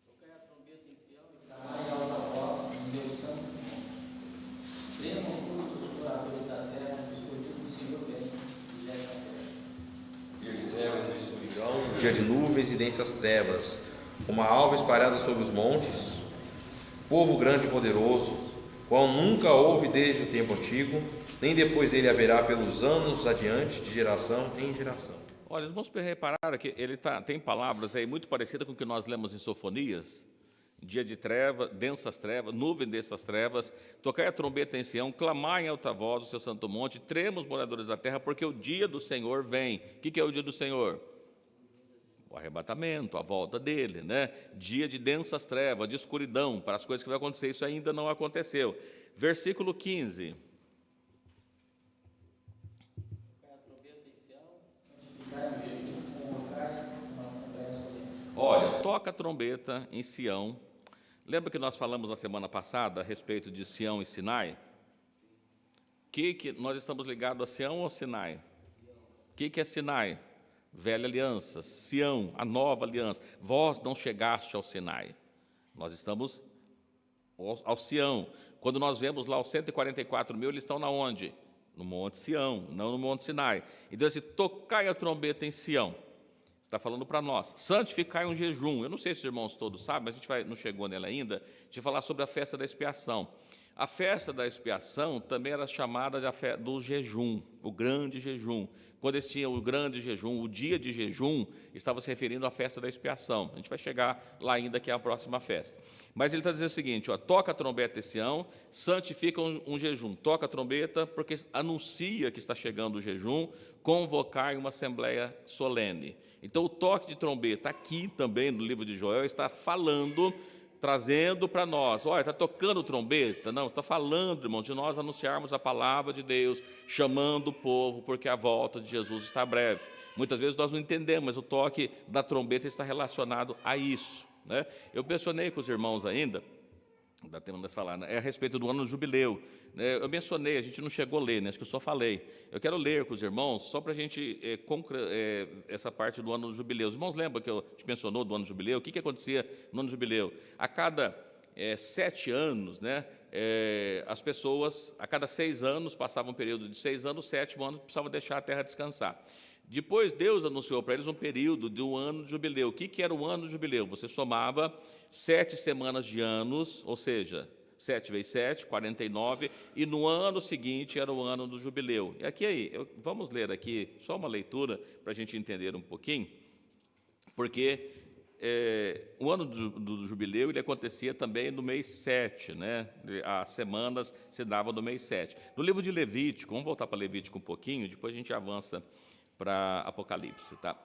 Tocai a trombeta em Sião e clamai em alta voz no meu santo monte. Tremam todos os moradores da terra, pois o dia do Senhor vem e já está perto. Dia de trevas e de escuridão, dia de nuvens e densas trevas, uma alva espalhada sobre os montes, povo grande e poderoso, qual nunca houve desde o tempo antigo, nem depois dele haverá pelos anos adiante, de geração em geração. Olha, vamos reparar que ele tem palavras aí muito parecidas com o que nós lemos em Sofonias, dia de treva, densas trevas, nuvem dessas trevas, tocai a trombeta em Sião, clamai em alta voz o seu santo monte, tremos os moradores da terra, porque o dia do Senhor vem. O que é o dia do Senhor? O arrebatamento, a volta dele, né? Dia de densas trevas, de escuridão, para as coisas que vão acontecer, isso ainda não aconteceu. Versículo 15. Olha, toca a trombeta em Sião. Lembra que nós falamos na semana passada a respeito de Sião e Sinai? Que nós estamos ligados a Sião ou Sinai? O que é Sinai? Velha aliança. Sião, a nova aliança. Vós não chegaste ao Sinai. Nós estamos ao Sião. Quando nós vemos lá os 144 mil, eles estão na onde? No Monte Sião, não no Monte Sinai. Então, assim, tocai a trombeta em Sião. Está falando para nós. Santificai um jejum. Eu não sei se os irmãos todos sabem, mas a gente não chegou nela ainda, de falar sobre a festa da expiação. A festa da expiação também era chamada do jejum, o grande jejum. Quando eles tinham o grande jejum, o dia de jejum, estava se referindo à festa da expiação. A gente vai chegar lá ainda, que é a próxima festa. Mas ele está dizendo o seguinte, ó, toca a trombeta em Sião, santifica um jejum. Toca a trombeta porque anuncia que está chegando o jejum, convocai uma assembleia solene. Então, o toque de trombeta aqui também no livro de Joel está falando, trazendo para nós, olha, está tocando trombeta? Não, está falando, irmão, de nós anunciarmos a palavra de Deus, chamando o povo, porque a volta de Jesus está breve. Muitas vezes nós não entendemos, mas o toque da trombeta está relacionado a isso, né? Eu mencionei com os irmãos ainda, dá tempo de falar, né? É a respeito do ano do jubileu, né? Eu mencionei, a gente não chegou a ler, né? Acho que eu só falei. Eu quero ler com os irmãos, só para a gente essa parte do ano do jubileu. Os irmãos lembram que a gente mencionou do ano do jubileu? O que acontecia no ano do jubileu? A cada 7 anos, né? As pessoas, a cada 6 anos, passavam um período de 6 anos, o 7º ano precisavam deixar a terra descansar. Depois Deus anunciou para eles um período de um ano de jubileu. O que era o ano de jubileu? Você somava 7 semanas de anos, ou seja, 7 vezes 7, 49, e no ano seguinte era o ano do jubileu. E aqui, vamos ler aqui só uma leitura para a gente entender um pouquinho, porque o ano do jubileu ele acontecia também no mês 7, né? As semanas se davam no mês 7. No livro de Levítico, vamos voltar para Levítico um pouquinho, depois a gente avança para Apocalipse, tá?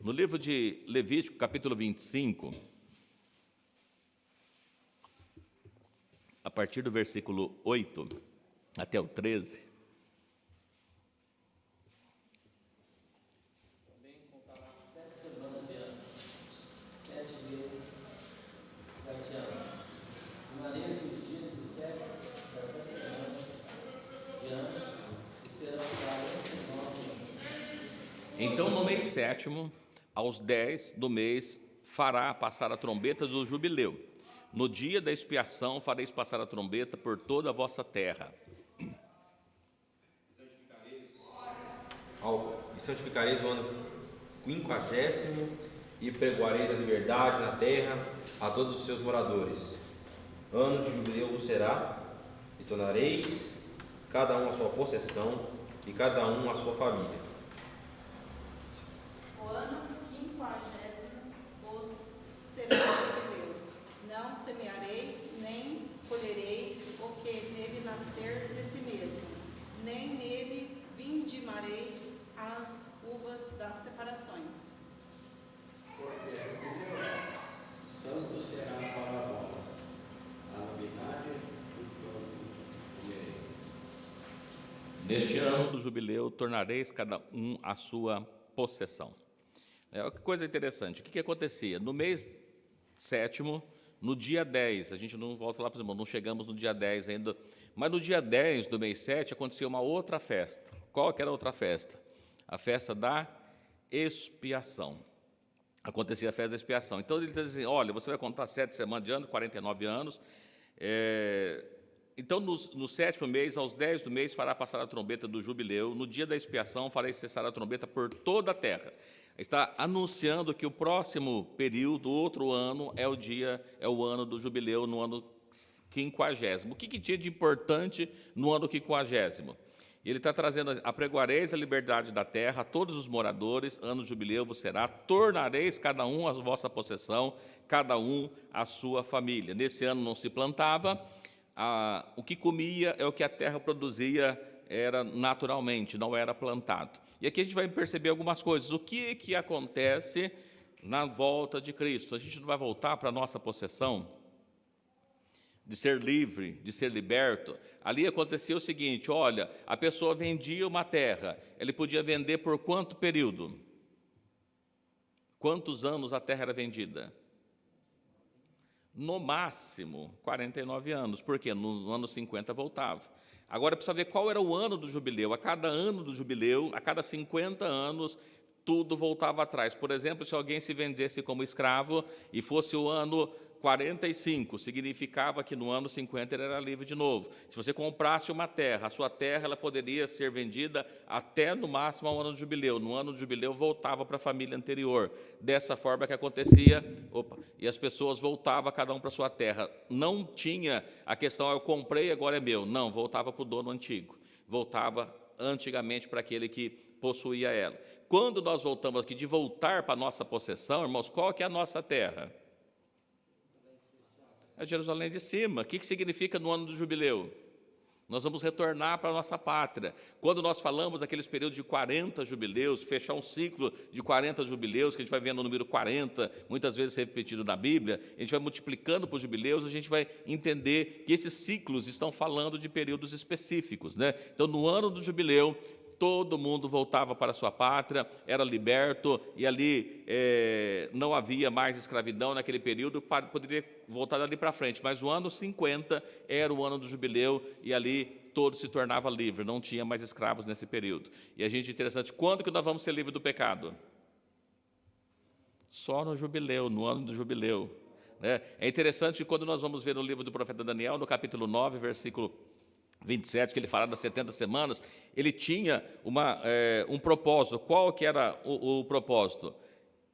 No livro de Levítico, capítulo 25, a partir do versículo 8 até o 13. Também contava 7 semanas de ano, 7 vezes 7 anos. De maneira que os dias dos 7 semanas de anos serão 49 anos. Então, no mês 7º, aos 10 do mês, fará passar a trombeta do jubileu. No dia da expiação, fareis passar a trombeta por toda a vossa terra. E santificareis o ano 50º e pregoareis a liberdade na terra a todos os seus moradores. Ano de jubileu vos será, e tornareis cada um a sua possessão e cada um a sua família. O ano 50º vos será jubileu. Não semeareis, nem colhereis o que nele nascer de si mesmo, nem nele vindimareis as uvas das separações. Porque jubileu santo será para vós, a novidade do que comereis. Neste ano do jubileu, tornareis cada um a sua possessão. Que coisa interessante. O que acontecia? No mês 7º, no dia 10, a gente não volta lá para os irmãos, não chegamos no dia 10 ainda, mas no dia 10 do mês 7 acontecia uma outra festa. Qual que era a outra festa? A festa da expiação. Acontecia a festa da expiação. Então ele diz assim, olha, você vai contar 7 semanas de ano, 49 anos, então no 7º mês, aos 10 do mês, fará passar a trombeta do jubileu, no dia da expiação farei cessar a trombeta por toda a terra. Está anunciando que o próximo período, outro ano, é o ano do jubileu, no ano 50º. O que tinha de importante no ano 50º? Ele está trazendo, apregoareis a liberdade da terra a todos os moradores, ano de jubileu vos será, tornareis cada um a vossa possessão, cada um a sua família. Nesse ano não se plantava, o que comia é o que a terra produzia, era naturalmente, não era plantado. E aqui a gente vai perceber algumas coisas. O que acontece na volta de Cristo? A gente não vai voltar para a nossa possessão de ser livre, de ser liberto. Ali acontecia o seguinte, olha, a pessoa vendia uma terra, ele podia vender por quanto período? Quantos anos a terra era vendida? No máximo, 49 anos, porque no ano 50 voltava. Agora, precisa ver qual era o ano do jubileu. A cada ano do jubileu, a cada 50 anos, tudo voltava atrás. Por exemplo, se alguém se vendesse como escravo e fosse o ano 45, significava que no ano 50 ele era livre de novo. Se você comprasse uma terra, a sua terra ela poderia ser vendida até no máximo ao ano do jubileu. No ano do jubileu voltava para a família anterior. Dessa forma que acontecia, e as pessoas voltavam cada um para a sua terra. Não tinha a questão, eu comprei, agora é meu. Não, voltava para o dono antigo. Voltava antigamente para aquele que possuía ela. Quando nós voltamos aqui de voltar para a nossa possessão, irmãos, qual que é a nossa terra? É Jerusalém de cima. O que significa no ano do jubileu? Nós vamos retornar para a nossa pátria. Quando nós falamos daqueles períodos de 40 jubileus, fechar um ciclo de 40 jubileus, que a gente vai vendo o número 40, muitas vezes repetido na Bíblia, a gente vai multiplicando por jubileus, a gente vai entender que esses ciclos estão falando de períodos específicos, né? Então, no ano do jubileu, todo mundo voltava para a sua pátria, era liberto, e ali não havia mais escravidão naquele período, poderia voltar dali para frente, mas o ano 50 era o ano do jubileu, e ali todo se tornava livre, não tinha mais escravos nesse período. E a gente, interessante, quando que nós vamos ser livres do pecado? Só no jubileu, no ano do jubileu. É interessante que quando nós vamos ver no livro do profeta Daniel, no capítulo 9, versículo 27, que ele fala das 70 semanas, ele tinha um propósito. Qual que era o propósito?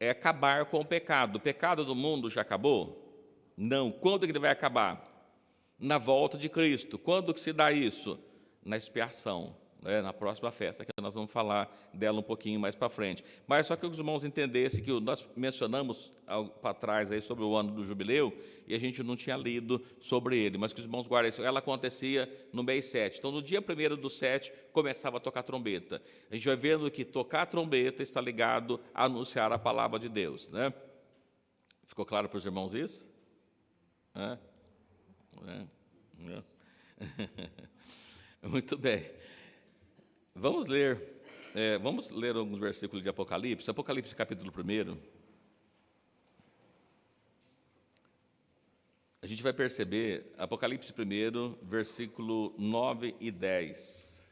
É acabar com o pecado. O pecado do mundo já acabou? Não. Quando que ele vai acabar? Na volta de Cristo. Quando que se dá isso? Na expiação, na próxima festa, que nós vamos falar dela um pouquinho mais para frente. Mas só que os irmãos entendessem que nós mencionamos para trás aí sobre o ano do jubileu, e a gente não tinha lido sobre ele, mas que os irmãos guardem isso. Ela acontecia no mês 7. Então, no dia 1º do 7, começava a tocar trombeta. A gente vai vendo que tocar trombeta está ligado a anunciar a palavra de Deus, né? Ficou claro para os irmãos isso? Muito bem. Vamos ler alguns versículos de Apocalipse. Apocalipse, capítulo 1. A gente vai perceber, Apocalipse 1, versículo 9 e 10.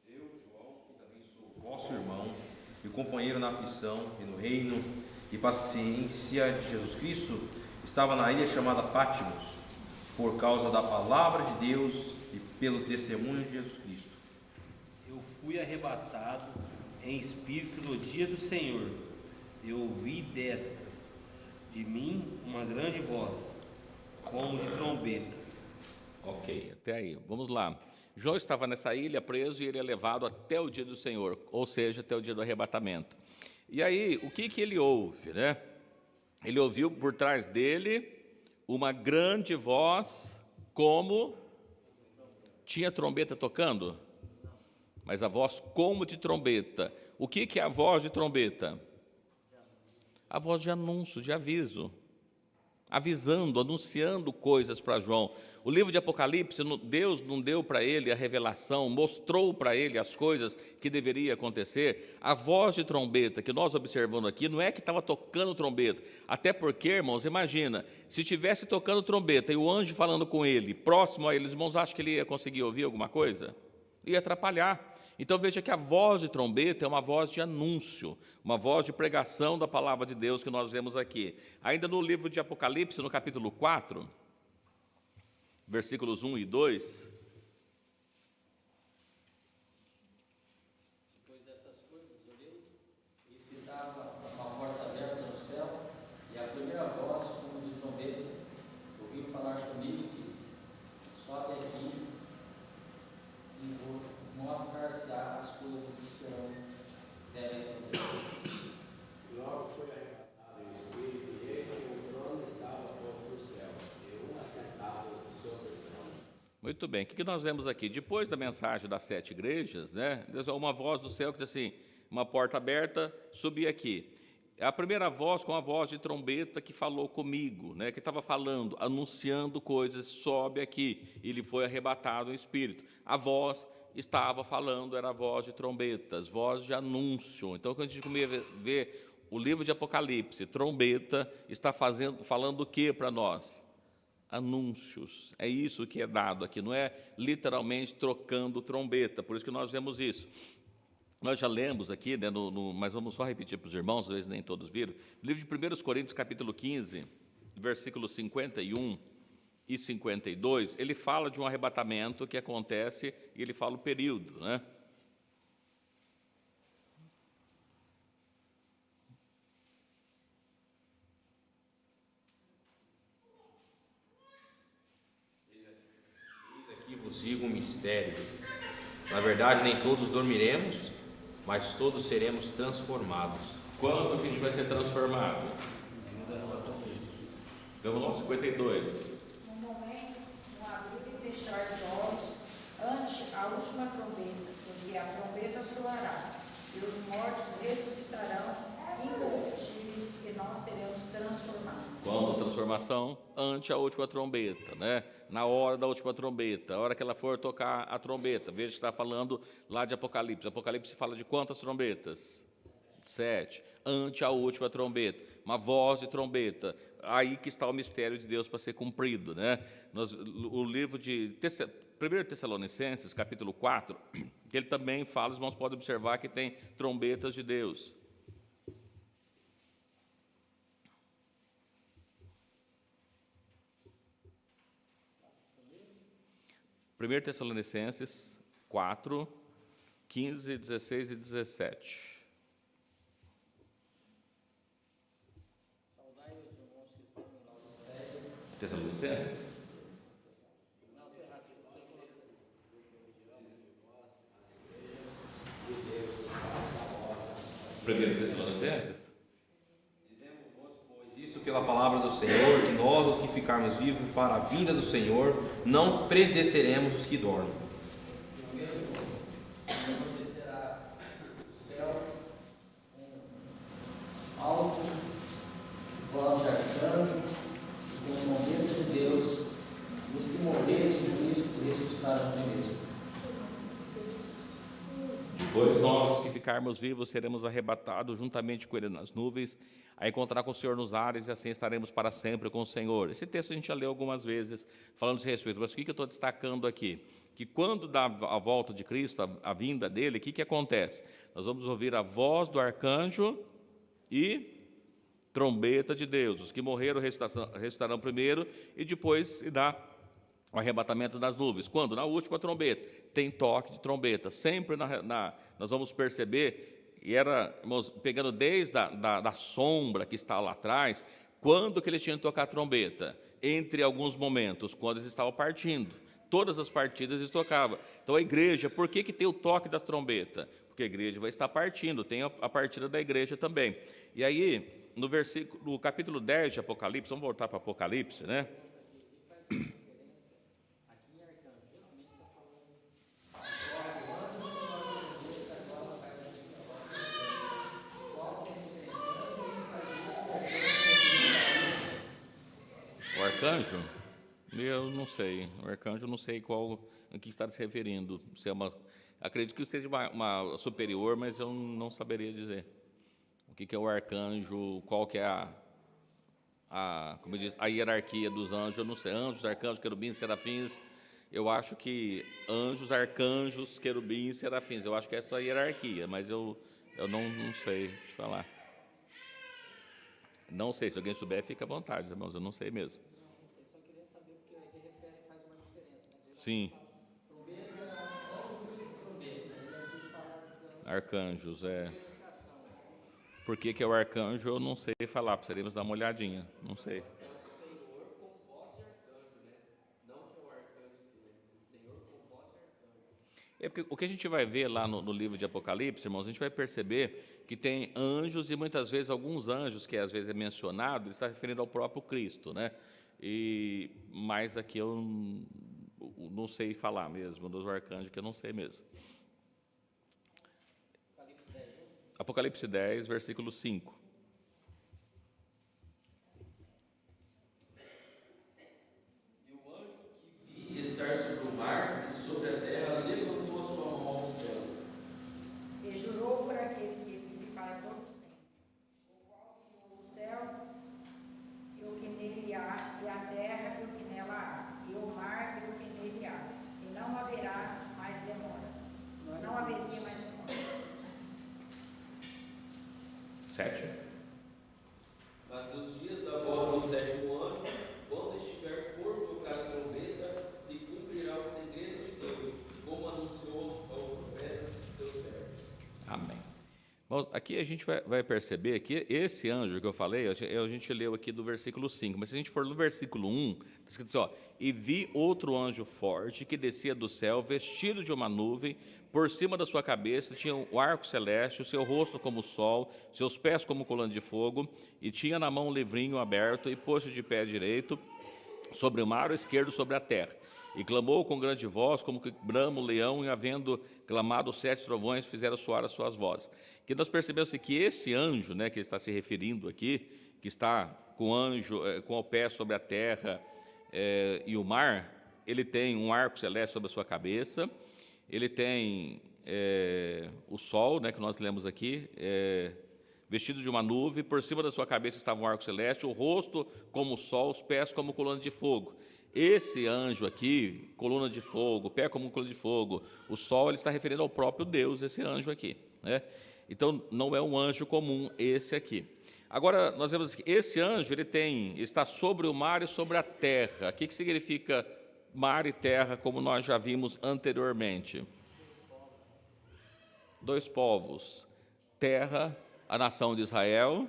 Eu, João, que também sou vosso irmão e companheiro na aflição e no reino e paciência de Jesus Cristo, estava na ilha chamada Patmos, por causa da palavra de Deus e pelo testemunho de Jesus Cristo. Eu fui arrebatado em espírito no dia do Senhor. Eu ouvi detrás de mim uma grande voz, como de trombeta. Ok, até aí. Vamos lá. João estava nessa ilha preso e ele é levado até o dia do Senhor, ou seja, até o dia do arrebatamento. E aí, o que ele ouve, né? Ele ouviu por trás dele uma grande voz, como tinha trombeta tocando, mas a voz como de trombeta. O que é a voz de trombeta? A voz de anúncio, de aviso, avisando, anunciando coisas para João. O livro de Apocalipse, Deus não deu para ele a revelação, mostrou para ele as coisas que deveriam acontecer. A voz de trombeta que nós observamos aqui, não é que estava tocando trombeta, até porque, irmãos, imagina, se estivesse tocando trombeta e o anjo falando com ele, próximo a ele, os irmãos acham que ele ia conseguir ouvir alguma coisa? Ia atrapalhar. Então veja que a voz de trombeta é uma voz de anúncio, uma voz de pregação da palavra de Deus que nós vemos aqui. Ainda no livro de Apocalipse, no capítulo 4, versículos 1 e 2. Depois dessas coisas, olhei e estava uma porta aberta no céu, e a primeira voz, como de trombeta, ouviu falar comigo e disse: sobe aqui e vou mostrar-se-á as coisas que serão devem acontecer. Logo foi arrebatado em espírito, e eis que o trono estava posto no céu, e um assentado sobre o trono. Muito bem, o que nós vemos aqui? Depois da mensagem das 7 igrejas, né, uma voz do céu que diz assim, uma porta aberta, subi aqui. É a primeira voz com a voz de trombeta que falou comigo, né? Que estava falando, anunciando coisas, sobe aqui. Ele foi arrebatado em espírito. A voz estava falando, era a voz de trombetas, voz de anúncio. Então, quando a gente vê o livro de Apocalipse, trombeta, está falando o que para nós? Anúncios. É isso que é dado aqui, não é literalmente trocando trombeta, por isso que nós vemos isso. Nós já lemos aqui, né, mas vamos só repetir para os irmãos, às vezes nem todos viram. No livro de 1 Coríntios, capítulo 15, versículos 51 e 52, ele fala de um arrebatamento que acontece e ele fala o período, né? Eis aqui vos digo um mistério. Na verdade, nem todos dormiremos, mas todos seremos transformados. Quando que a gente vai ser transformado? Vamos lá, 52. No momento, no abrir e fechar de olhos, ante a última trombeta, porque a trombeta soará, e os mortos ressuscitarão incorruptíveis, e nós seremos transformados. Quando a transformação? Ante a última trombeta, né? Na hora da última trombeta, a hora que ela for tocar a trombeta. Veja que está falando lá de Apocalipse. Apocalipse fala de quantas trombetas? 7. Ante a última trombeta, uma voz de trombeta. Aí que está o mistério de Deus para ser cumprido, né? O livro de 1 Tessalonicenses, capítulo 4, que ele também fala, os irmãos podem observar que tem trombetas de Deus. Primeiro Tessalonicenses 4, 15, 16 e 17. Saudai os irmãos que estão em Laodiceia. Tessalonicenses? Primeiro Tessalonicenses? Dizemos-vos, pois, isso pela palavra do Senhor, que nós, os que ficarmos vivos para a vinda do Senhor, não predeceremos os que dormem. Senhor descerá do céu com alto, voz de arcanjo, e com o trombeta de Deus, os que morrerem em Cristo ressuscitarão primeiro. Depois nós, os que ficarmos vivos, seremos arrebatados juntamente com ele nas nuvens, a encontrar com o Senhor nos ares, e assim estaremos para sempre com o Senhor. Esse texto a gente já leu algumas vezes, falando a esse respeito, mas o que eu estou destacando aqui? Que quando dá a volta de Cristo, a vinda dele, o que acontece? Nós vamos ouvir a voz do arcanjo e trombeta de Deus. Os que morreram ressuscitarão primeiro, e depois se dá o arrebatamento das nuvens. Quando? Na última trombeta. Tem toque de trombeta. Sempre nós vamos perceber, e era, irmãos, pegando desde da sombra que está lá atrás, quando que eles tinham que tocar a trombeta? Entre alguns momentos, quando eles estavam partindo. Todas as partidas eles tocavam. Então a igreja, por que tem o toque da trombeta? Porque a igreja vai estar partindo, tem a partida da igreja também. E aí, no capítulo 10 de Apocalipse, vamos voltar para Apocalipse, né? O arcanjo? Eu não sei. O arcanjo, não sei a que está se referindo. Se é acredito que seja uma superior, mas eu não saberia dizer. O que é o arcanjo, qual que é como eu disse, a hierarquia dos anjos, eu não sei. Anjos, arcanjos, querubins, serafins. Eu acho que anjos, arcanjos, querubins, serafins. Eu acho que é essa a hierarquia, mas eu não sei te falar. Não sei, se alguém souber, fica à vontade, irmãos, eu não sei mesmo. Eu só queria saber porque aqui faz uma diferença. Né? Sim. Trombeta, anjo e trombeta. E aqui fala Arcanjos, Por que é o arcanjo, eu não sei falar, precisaríamos dar uma olhadinha, não sei. Senhor com voz de arcanjo, né? Não que é o arcanjo em si, mas o Senhor com voz de arcanjo. É porque o que a gente vai ver lá no livro de Apocalipse, irmãos, a gente vai perceber que tem anjos, e muitas vezes alguns anjos, que às vezes é mencionado, ele está referindo ao próprio Cristo, né? Mas aqui eu não sei falar mesmo, dos arcanjos, que eu não sei mesmo. Apocalipse 10, versículo 5. e a terra e o que nela há, e o mar e o que nele há, e não haverá mais demora. Não haveria mais demora. 7. Mas nos dias da voz do sétimo anjo, quando estiver por tocar a trombeta, se cumprirá o segredo de Deus, como anunciou aos profetas e seus servos. Amém. Bom, aqui a gente vai perceber que esse anjo que eu falei, a gente leu aqui do versículo 5, mas se a gente for no versículo 1, está escrito assim, ó, e vi outro anjo forte que descia do céu, vestido de uma nuvem, por cima da sua cabeça tinha um arco celeste, o seu rosto como o sol, seus pés como coluna de fogo, e tinha na mão um livrinho aberto, e pôs-se de pé direito sobre o mar, o esquerdo sobre a terra. E clamou com grande voz, como que brama o leão, e havendo clamado, 7 trovões fizeram soar as suas vozes. Que nós percebemos que esse anjo, né, que ele está se referindo aqui, que está com o anjo, com o pé sobre a terra e o mar, ele tem um arco celeste sobre a sua cabeça, ele tem o sol, né, que nós lemos aqui, vestido de uma nuvem, por cima da sua cabeça estava um arco celeste, o rosto como o sol, os pés como coluna de fogo. Esse anjo aqui, coluna de fogo, pé como coluna de fogo, o sol, ele está referindo ao próprio Deus, esse anjo aqui, né? Então, não é um anjo comum esse aqui. Agora, nós vemos que esse anjo, ele está sobre o mar e sobre a terra. O que significa mar e terra, como nós já vimos anteriormente? 2 povos. Terra, a nação de Israel,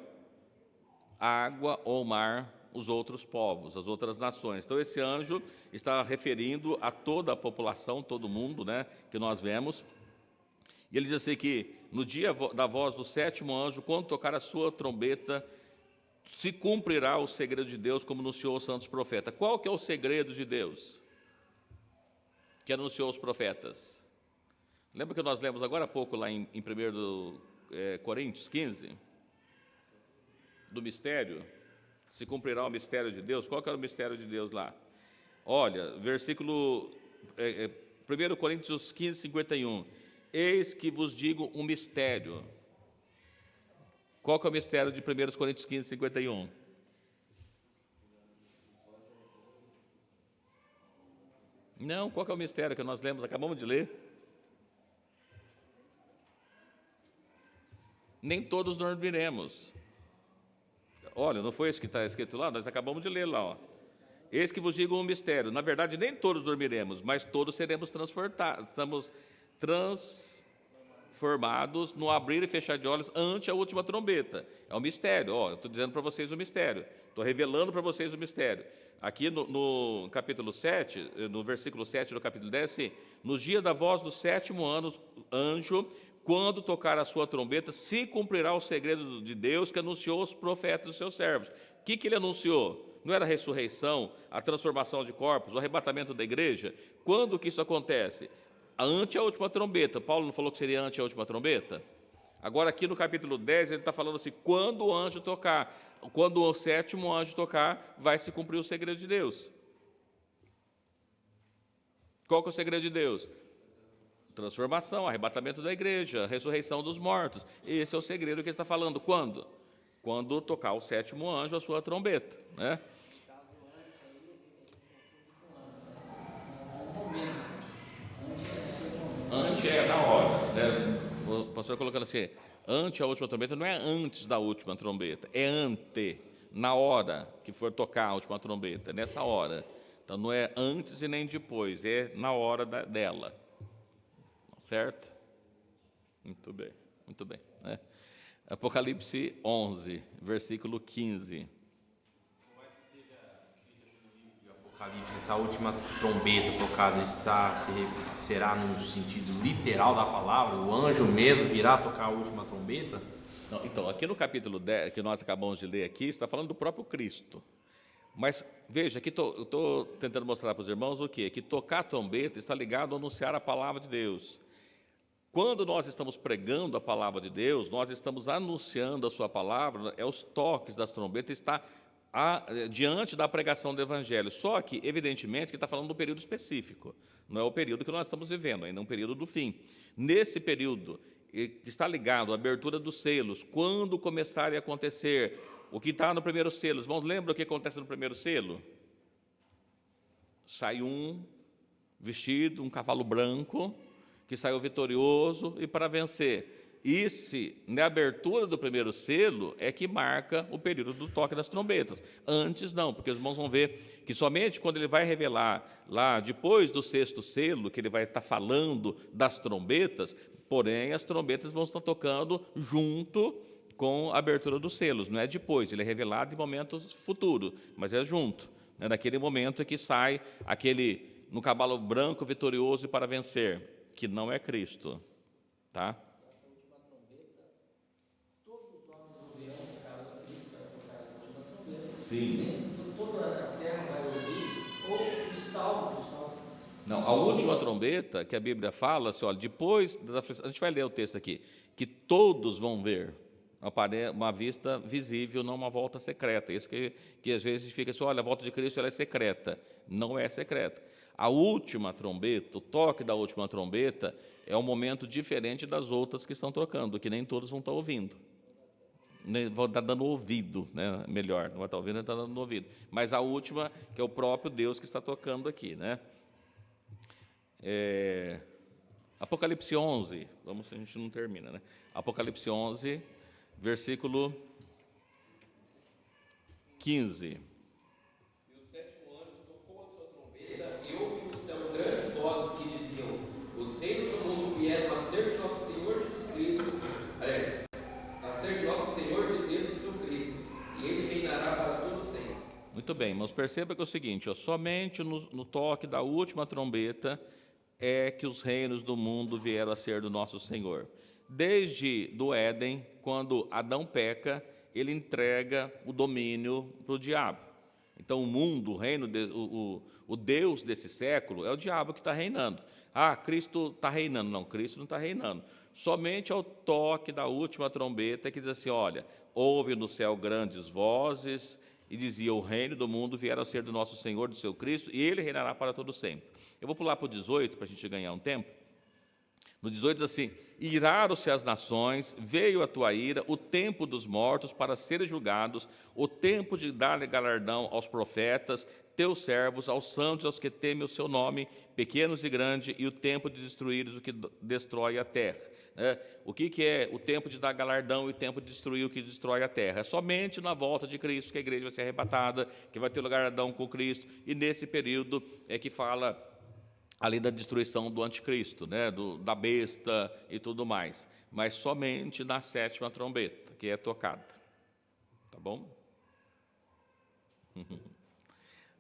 água ou mar, os outros povos, as outras nações. Então, esse anjo está referindo a toda a população, todo mundo, né, que nós vemos. E ele diz assim que, no dia da voz do 7º anjo, quando tocar a sua trombeta, se cumprirá o segredo de Deus, como anunciou os santos profetas. Qual que é o segredo de Deus que anunciou os profetas? Lembra que nós lemos agora há pouco, lá em 1 Coríntios 15? Do mistério? Se cumprirá o mistério de Deus. Qual que era o mistério de Deus lá? Olha, versículo 1 Coríntios 15, 51. Eis que vos digo um mistério. Qual que é o mistério de 1 Coríntios 15, 51? Não, qual que é o mistério que nós lemos, acabamos de ler? Nem todos dormiremos. Olha, não foi isso que está escrito lá? Nós acabamos de ler lá, ó. Eis que vos digo um mistério. Na verdade, nem todos dormiremos, mas todos seremos transformados no abrir e fechar de olhos ante a última trombeta. É um mistério, ó, eu estou dizendo para vocês o mistério, estou revelando para vocês o mistério. Aqui no capítulo 7, no versículo 7 do capítulo 10, assim, nos dias da voz do 7º anjo, quando tocar a sua trombeta, se cumprirá o segredo de Deus que anunciou aos profetas dos seus servos. O que ele anunciou? Não era a ressurreição, a transformação de corpos, o arrebatamento da igreja? Quando que isso acontece? Ante a última trombeta. Paulo não falou que seria ante a última trombeta? Agora, aqui no capítulo 10, ele está falando assim, quando o anjo tocar, quando o 7º anjo tocar, vai se cumprir o segredo de Deus. Qual que é o segredo de Deus? Transformação, arrebatamento da igreja, ressurreição dos mortos. Esse é o segredo que ele está falando. Quando? Quando tocar o 7º anjo a sua trombeta, né? Ante é na hora, né? O pastor colocando assim, ante a última trombeta, não é antes da última trombeta, é ante, na hora que for tocar a última trombeta, nessa hora. Então não é antes e nem depois, é na hora dela. Certo? Muito bem, muito bem, né? Apocalipse 11, versículo 15. Apocalipse, essa última trombeta tocada será no sentido literal da palavra? O anjo mesmo irá tocar a última trombeta? Não, então, aqui no capítulo 10, que nós acabamos de ler aqui, está falando do próprio Cristo. Mas, veja, aqui eu estou tentando mostrar para os irmãos o quê? Que tocar a trombeta está ligado a anunciar a palavra de Deus. Quando nós estamos pregando a palavra de Deus, nós estamos anunciando a sua palavra, os toques das trombetas está diante da pregação do Evangelho. Só que, evidentemente, que está falando de um período específico. Não é o período que nós estamos vivendo, ainda é um período do fim. Nesse período, que está ligado à abertura dos selos, quando começarem a acontecer, o que está no primeiro selo. Irmãos, lembra o que acontece no primeiro selo? sai um vestido, um cavalo branco, que saiu vitorioso e para vencer. E na abertura do primeiro selo é que marca o período do toque das trombetas. Antes não, porque os irmãos vão ver que somente quando ele vai revelar lá, depois do sexto selo, que ele vai estar falando das trombetas, porém as trombetas vão estar tocando junto com a abertura dos selos, não é depois, ele é revelado em momentos futuros, mas é junto. É naquele momento que sai aquele, no cavalo branco vitorioso e para vencer, que não é Cristo. Tá? Sim. Toda a terra vai ouvir, ou os salvos só. Não, a última trombeta que a Bíblia fala, assim, olha, depois da aflição, a gente vai ler o texto aqui, que todos vão ver, uma vista visível, não uma volta secreta. Isso que às vezes fica assim, olha, a volta de Cristo ela é secreta. Não é secreta. A última trombeta, o toque da última trombeta, é um momento diferente das outras que estão tocando, que nem todos vão estar ouvindo. Vão estar dando ouvido, né? Melhor, não vai estar ouvindo, está dando ouvido. Mas a última, que é o próprio Deus que está tocando aqui, né? Apocalipse 11, vamos, a gente não termina, né? Apocalipse 11, versículo 15. E o sétimo anjo tocou a sua trombeta, e ouvi no céu grandes vozes que diziam: os reinos do mundo vieram a ser de nosso Senhor Jesus Cristo, a ser de nosso Senhor e do seu Cristo, e ele reinará para todo sempre. Muito bem, mas perceba que é o seguinte, ó, somente no toque da última trombeta é que os reinos do mundo vieram a ser do nosso Senhor. Desde do Éden, quando Adão peca, ele entrega o domínio para o diabo. Então, o mundo, o reino, o Deus desse século é o diabo que está reinando. Ah, Cristo está reinando. Não, Cristo não está reinando. Somente ao toque da última trombeta que diz assim, olha, houve no céu grandes vozes e dizia, o reino do mundo vieram a ser do nosso Senhor, do seu Cristo, e ele reinará para todo sempre. Eu vou pular para o 18, para a gente ganhar um tempo. No 18 diz assim, iraram-se as nações, veio a tua ira, o tempo dos mortos para serem julgados, o tempo de dar galardão aos profetas, teus servos, aos santos, aos que temem o seu nome, pequenos e grandes, e o tempo de destruir o que destrói a terra. O que é o tempo de dar galardão e o tempo de destruir o que destrói a terra? É somente na volta de Cristo que a igreja vai ser arrebatada, que vai ter o galardão com Cristo, e nesse período é que fala ali da destruição do anticristo, né, da besta e tudo mais, mas somente na sétima trombeta, que é tocada. Tá bom?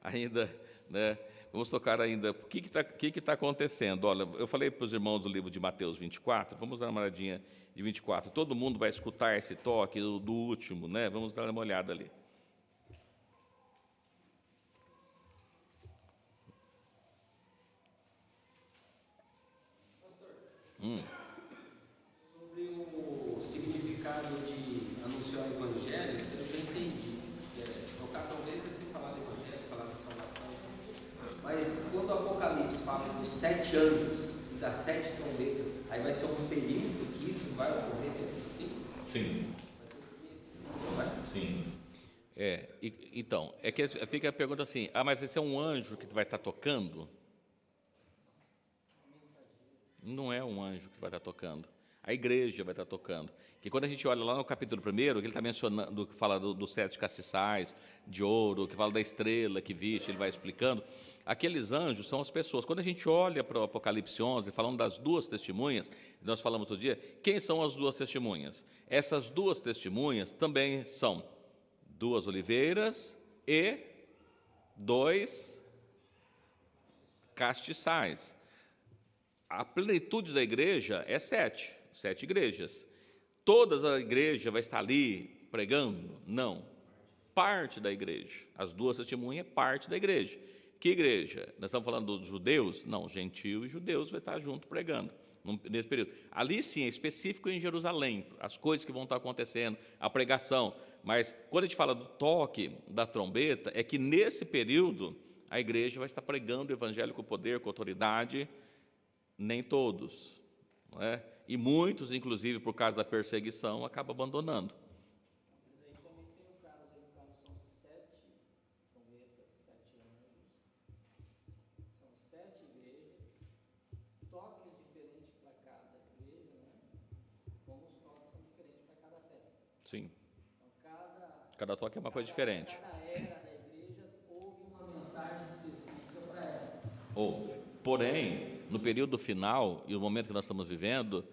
Ainda, né, vamos tocar ainda. O que está acontecendo? Olha, eu falei para os irmãos do livro de Mateus 24, vamos dar uma olhadinha de 24. Todo mundo vai escutar esse toque do último, né? Vamos dar uma olhada ali. Sobre o significado de anunciar o Evangelho, isso eu já entendi. Tocar trombeta sem falar do Evangelho, falar da salvação. Mas quando o Apocalipse fala dos 7 anjos e das 7 trombetas, aí vai ser um período que isso vai ocorrer mesmo assim? Sim. Vai? Sim. Então, é que fica a pergunta assim, mas esse é um anjo que vai estar tocando? Não é um anjo que vai estar tocando, a igreja vai estar tocando. Que quando a gente olha lá no capítulo 1, que ele está mencionando, que fala dos 7 castiçais de ouro, que fala da estrela que viste, ele vai explicando, aqueles anjos são as pessoas. Quando a gente olha para o Apocalipse 11, falando das 2 testemunhas, nós falamos outro dia, quem são as 2 testemunhas? Essas 2 testemunhas também são 2 oliveiras e 2 castiçais. A plenitude da igreja é 7 igrejas. Toda a igreja vai estar ali pregando? Não. Parte da igreja. As 2 testemunhas é parte da igreja. Que igreja? Nós estamos falando dos judeus? Não, gentil e judeus vai estar junto pregando nesse período. Ali sim, é específico em Jerusalém, as coisas que vão estar acontecendo, a pregação. Mas quando a gente fala do toque da trombeta, é que nesse período a igreja vai estar pregando o evangelho com poder, com autoridade. Nem todos, não é? E muitos, inclusive, por causa da perseguição, acabam abandonando. Mas aí também tem o caso, são 7 trombetas, 7 anjos. toques diferentes para cada igreja, né? Como os toques são diferentes para cada festa. Sim. Então, Cada toque é uma coisa diferente. Cada era da igreja houve uma mensagem específica para ela. Porém, no período final e o momento que nós estamos vivendo,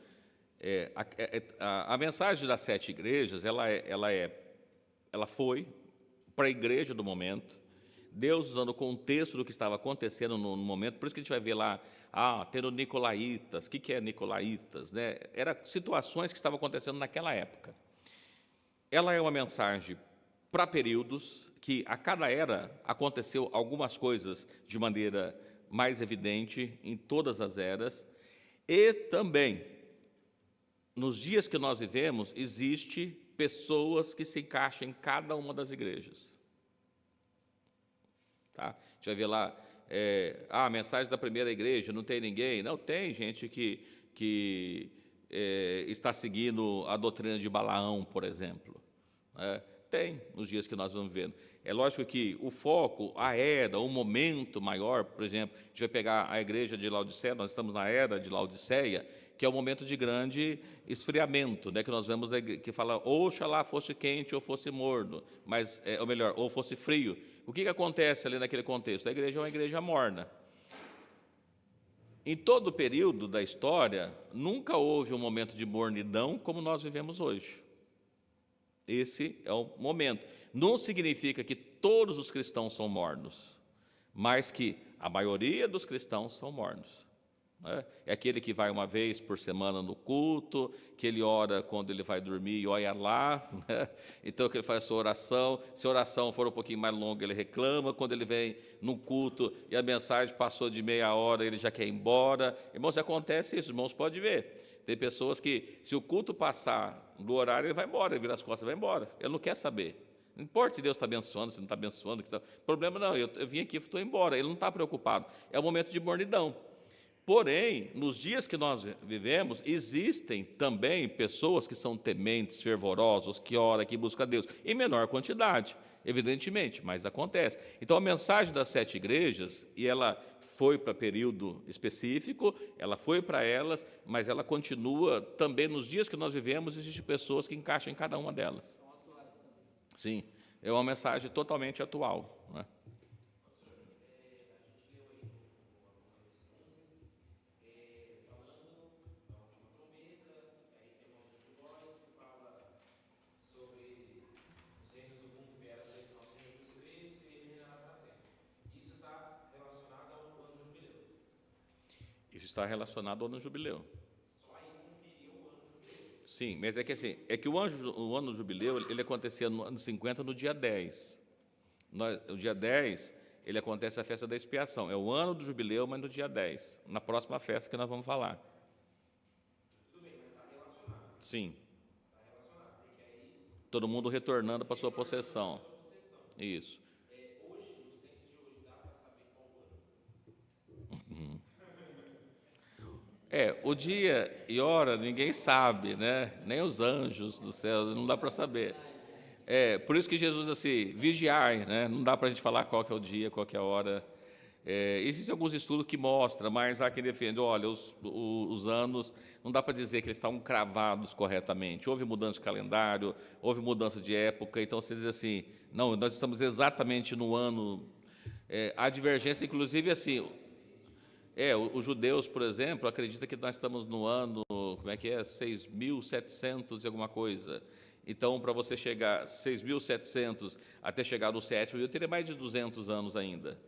a mensagem das 7 igrejas, ela foi para a igreja do momento, Deus usando o contexto do que estava acontecendo no momento, por isso que a gente vai ver lá, tendo Nicolaitas, o que é Nicolaitas, né? Eram situações que estavam acontecendo naquela época. Ela é uma mensagem para períodos que a cada era aconteceu algumas coisas de maneira mais evidente em todas as eras, e também nos dias que nós vivemos existe pessoas que se encaixam em cada uma das igrejas. Tá? A gente vai ver lá, a mensagem da primeira igreja, não tem ninguém. Não, tem gente que está seguindo a doutrina de Balaão, por exemplo. Tem, nos dias que nós vamos vendo. É lógico que o foco, a era, o momento maior, por exemplo, a gente vai pegar a igreja de Laodiceia, nós estamos na era de Laodiceia, que é um momento de grande esfriamento, né, que nós vemos que fala, oxalá fosse quente ou fosse morno, mas, ou melhor, ou fosse frio. O que acontece ali naquele contexto? A igreja é uma igreja morna. Em todo o período da história, nunca houve um momento de mornidão como nós vivemos hoje. Esse é o momento. Não significa que todos os cristãos são mornos, mas que a maioria dos cristãos são mornos. É aquele que vai uma vez por semana no culto, que ele ora quando ele vai dormir e olha lá, né? Então que ele faz a sua oração, se a oração for um pouquinho mais longa ele reclama, quando ele vem no culto e a mensagem passou de meia hora ele já quer ir embora. Irmãos, acontece isso, irmãos, pode ver, tem pessoas que se o culto passar do horário ele vai embora, ele vira as costas e vai embora, ele não quer saber. Não importa se Deus está abençoando, se não está abençoando, problema não, eu vim aqui e estou embora, ele não está preocupado, é um momento de mornidão. Porém, nos dias que nós vivemos, existem também pessoas que são tementes, fervorosos, que oram, que buscam a Deus, em menor quantidade, evidentemente, mas acontece. Então, a mensagem das 7 igrejas, e ela foi para período específico, ela foi para elas, mas ela continua também nos dias que nós vivemos, existem pessoas que encaixam em cada uma delas. Sim, é uma mensagem totalmente atual, né? Isso está relacionado ao ano jubileu. Só aí cumpriria o ano jubileu. Sim, mas é que assim, o ano jubileu, ele acontecia no ano 50, no dia 10. O dia 10, ele acontece a festa da expiação. É o ano do jubileu, mas no dia 10, na próxima festa que nós vamos falar. Tudo bem, mas está relacionado. Sim. Está relacionado, porque aí todo mundo retornando para a sua possessão. Isso. Hoje, nos tempos de hoje, dá para saber qual ano? O dia e hora ninguém sabe, né? Nem os anjos do céu, não dá para saber. Por isso que Jesus assim, vigiai, né? Não dá para a gente falar qual que é o dia, qual que é a hora. Existem alguns estudos que mostram, mas há quem defende, olha, os anos, não dá para dizer que eles estão cravados corretamente. Houve mudança de calendário, houve mudança de época, então você diz assim, não, nós estamos exatamente no ano. Há divergência, inclusive assim, os judeus, por exemplo, acreditam que nós estamos no ano, 6.700 e alguma coisa. Então, para você chegar 6.700 até chegar no 7.000, teria mais de 200 anos ainda.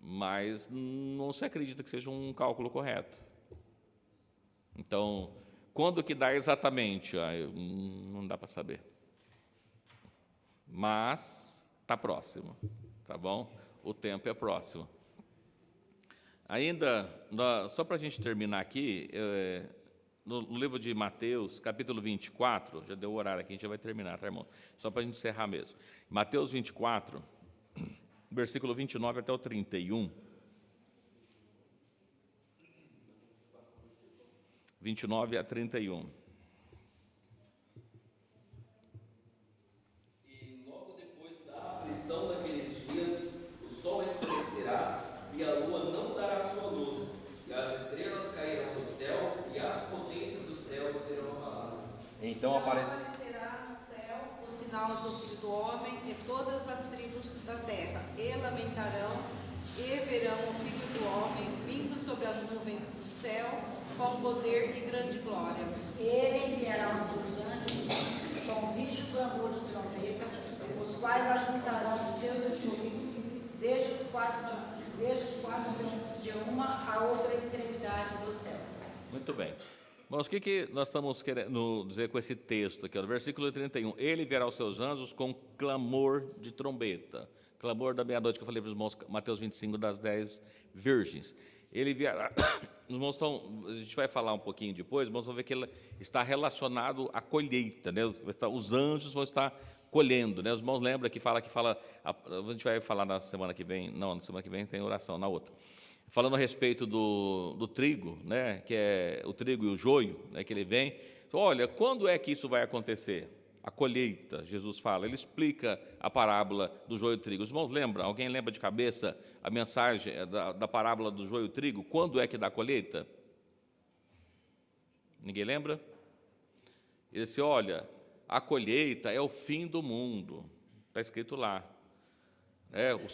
Mas não se acredita que seja um cálculo correto. Então, quando que dá exatamente? Não dá para saber. Mas está próximo, tá bom? O tempo é próximo. Ainda, só para a gente terminar aqui, no livro de Mateus, capítulo 24, já deu o horário aqui, a gente já vai terminar, tá, irmão? Só para a gente encerrar mesmo. Mateus 24, versículo 29 até o 31. 29 a 31. E logo depois da aflição daqueles dias, o sol escurecerá e a lua não dará sua luz, e as estrelas cairão Então aparecerá no céu o sinal do Filho do Homem e todas as tribos da terra, e lamentarão, e verão o Filho do Homem vindo sobre as nuvens do céu, com poder e grande glória. Ele enviará os seus anjos com rígido clamor de trombeta, os quais ajuntarão os seus escolhidos desde os quatro ventos, de uma a outra extremidade do céu. Muito bem. Irmãos, o que nós estamos querendo dizer com esse texto aqui? No versículo 31, ele enviará os seus anjos com clamor de trombeta. Clamor da meia-noite que eu falei para os irmãos, Mateus 25, das 10 virgens. Ele enviará... Os irmãos estão... A gente vai falar um pouquinho depois, os irmãos vão ver que ele está relacionado à colheita, né? Os anjos vão estar colhendo, né? Os irmãos lembram que fala... A gente vai falar na semana que vem... Não, na semana que vem tem oração, na outra. Falando a respeito do trigo, né, que é o trigo e o joio, né, que ele vem. Então, olha, quando é que isso vai acontecer? A colheita, Jesus fala. Ele explica a parábola do joio e do trigo. Os irmãos lembram? Alguém lembra de cabeça a mensagem da parábola do joio e do trigo? Quando é que dá a colheita? Ninguém lembra? Ele disse, olha, a colheita é o fim do mundo. Está escrito lá.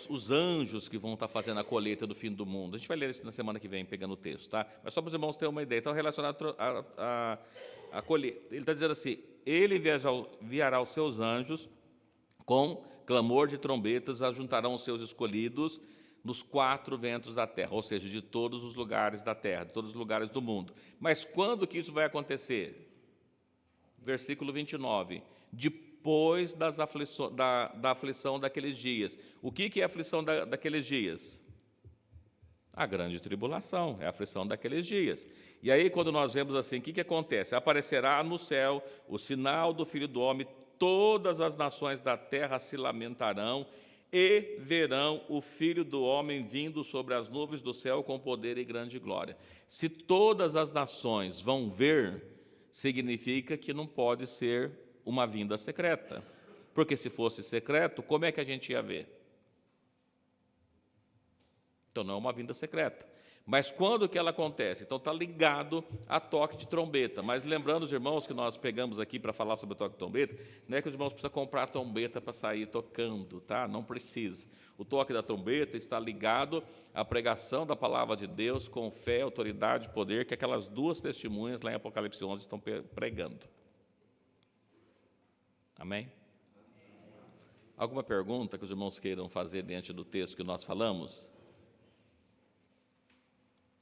Os anjos que vão estar fazendo a colheita do fim do mundo. A gente vai ler isso na semana que vem, pegando o texto, tá? Mas só para os irmãos terem uma ideia. Então, relacionado à colheita. Ele está dizendo assim, ele enviará os seus anjos com clamor de trombetas, ajuntarão os seus escolhidos nos 4 ventos da terra, ou seja, de todos os lugares da terra, de todos os lugares do mundo. Mas quando que isso vai acontecer? Versículo 29. Depois da aflição daqueles dias. O que é a aflição daqueles dias? A grande tribulação, é a aflição daqueles dias. E aí, quando nós vemos assim, o que acontece? Aparecerá no céu o sinal do Filho do Homem, todas as nações da terra se lamentarão e verão o Filho do Homem vindo sobre as nuvens do céu com poder e grande glória. Se todas as nações vão ver, significa que não pode ser uma vinda secreta. Porque se fosse secreto, como é que a gente ia ver? Então não é uma vinda secreta. Mas quando que ela acontece? Então está ligado a toque de trombeta. Mas lembrando os irmãos que nós pegamos aqui para falar sobre o toque de trombeta, não é que os irmãos precisam comprar a trombeta para sair tocando, tá? Não precisa. O toque da trombeta está ligado à pregação da palavra de Deus com fé, autoridade e poder, que aquelas 2 testemunhas lá em Apocalipse 11 estão pregando. Amém? Alguma pergunta que os irmãos queiram fazer diante do texto que nós falamos?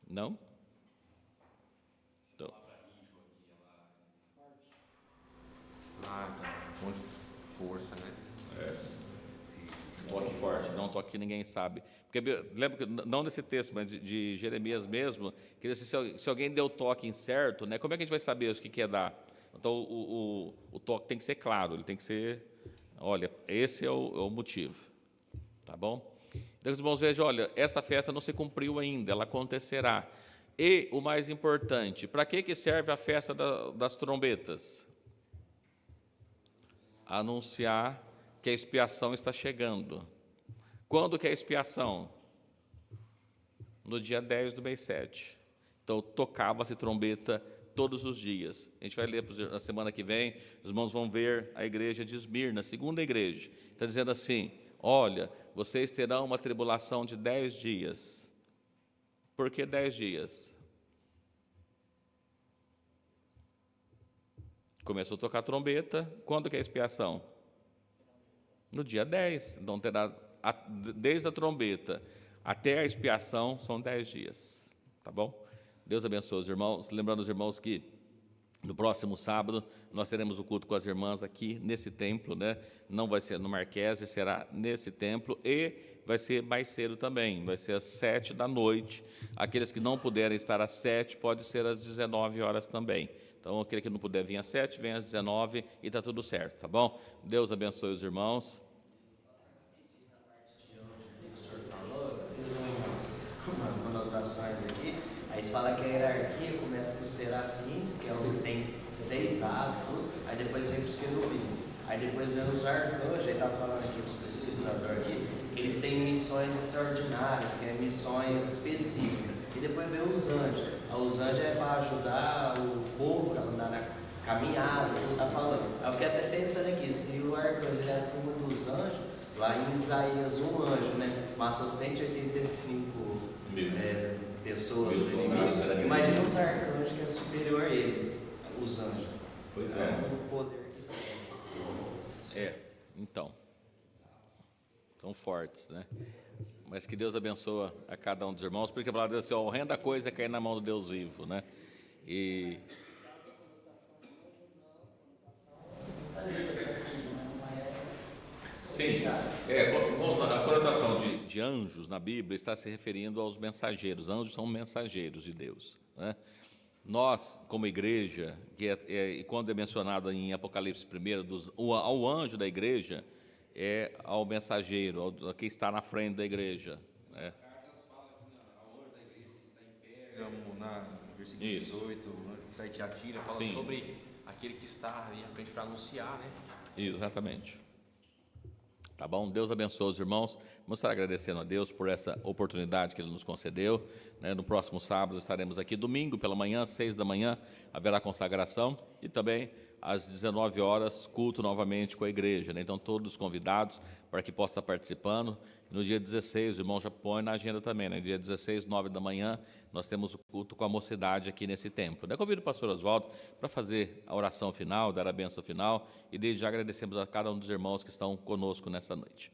Não? Então. Tá. Tom de força, né? Toque forte, não um toque que ninguém sabe. Porque lembra que, não nesse texto, mas de Jeremias mesmo, que se alguém deu toque incerto, né, como é que a gente vai saber o que é dar? Então, o toque tem que ser claro, ele tem que ser, olha, esse é o motivo, tá bom? Então, os irmãos vejam, olha, essa festa não se cumpriu ainda, ela acontecerá. E, o mais importante, para que serve a festa das trombetas? Anunciar que a expiação está chegando. Quando que é a expiação? No dia 10 do mês 7. Então, tocava-se trombeta todos os dias. A gente vai ler na semana que vem, os irmãos vão ver a igreja de Esmirna, a segunda igreja. Está dizendo assim, olha, vocês terão uma tribulação de 10 dias. Por que 10 dias? Começou a tocar trombeta, quando que é a expiação? No dia 10. Então, terá, desde a trombeta até a expiação, são 10 dias. Tá bom? Deus abençoe os irmãos. Lembrando os irmãos que no próximo sábado nós teremos o culto com as irmãs aqui nesse templo, né? Não vai ser no Marquese, será nesse templo e vai ser mais cedo também, vai ser às 7 da noite. Aqueles que não puderem estar às 7, pode ser às 19 horas também. Então, aquele que não puder vir às 7, vem às 19 e está tudo certo, tá bom? Deus abençoe os irmãos. O senhor falou, eu fiz umas anotações aqui. Aí fala que a hierarquia começa com os serafins, que é os que tem 6 asas, tudo. Aí depois vem os querubins. Aí depois vem os arcanjos, aí está falando aqui, os pesquisadores aqui, que eles têm missões extraordinárias, que é missões específicas. E depois vem os anjos. Os anjos é para ajudar o povo a andar na caminhada, tudo tá falando. Aí eu fiquei até pensando aqui, se o arcanjo ele é acima dos anjos, lá em Isaías, um anjo, né, matou 185 pessoas, imagina os arcanjos que é superior a eles, os anjos. Pois é. O poder que tem. Então, são fortes, né? Mas que Deus abençoe a cada um dos irmãos, porque a palavra diz assim, a horrenda coisa é cair na mão do Deus vivo, né? E... Sim, a conotação de anjos na Bíblia está se referindo aos mensageiros. Anjos são mensageiros de Deus, né? Nós, como igreja, e quando é mencionado em Apocalipse 1, ao anjo da igreja, é ao mensageiro, a quem está na frente da igreja, né? As cartas falam que ao anjo da igreja que está em Pérgamo, no versículo Isso. 18, que está em Tiatira, fala Sim. sobre aquele que está ali à frente para anunciar, né? Exatamente. Tá bom? Deus abençoe os irmãos. Vamos estar agradecendo a Deus por essa oportunidade que Ele nos concedeu, né? No próximo sábado estaremos aqui, domingo pela manhã, 6 da manhã, haverá consagração e também às 19 horas, culto novamente com a igreja, né? Então todos convidados para que possam estar participando. No dia 16, o irmão já põe na agenda também, né? Dia 16, 9 da manhã, nós temos o culto com a mocidade aqui nesse templo. Eu convido o pastor Oswaldo para fazer a oração final, dar a bênção final, e desde já agradecemos a cada um dos irmãos que estão conosco nessa noite.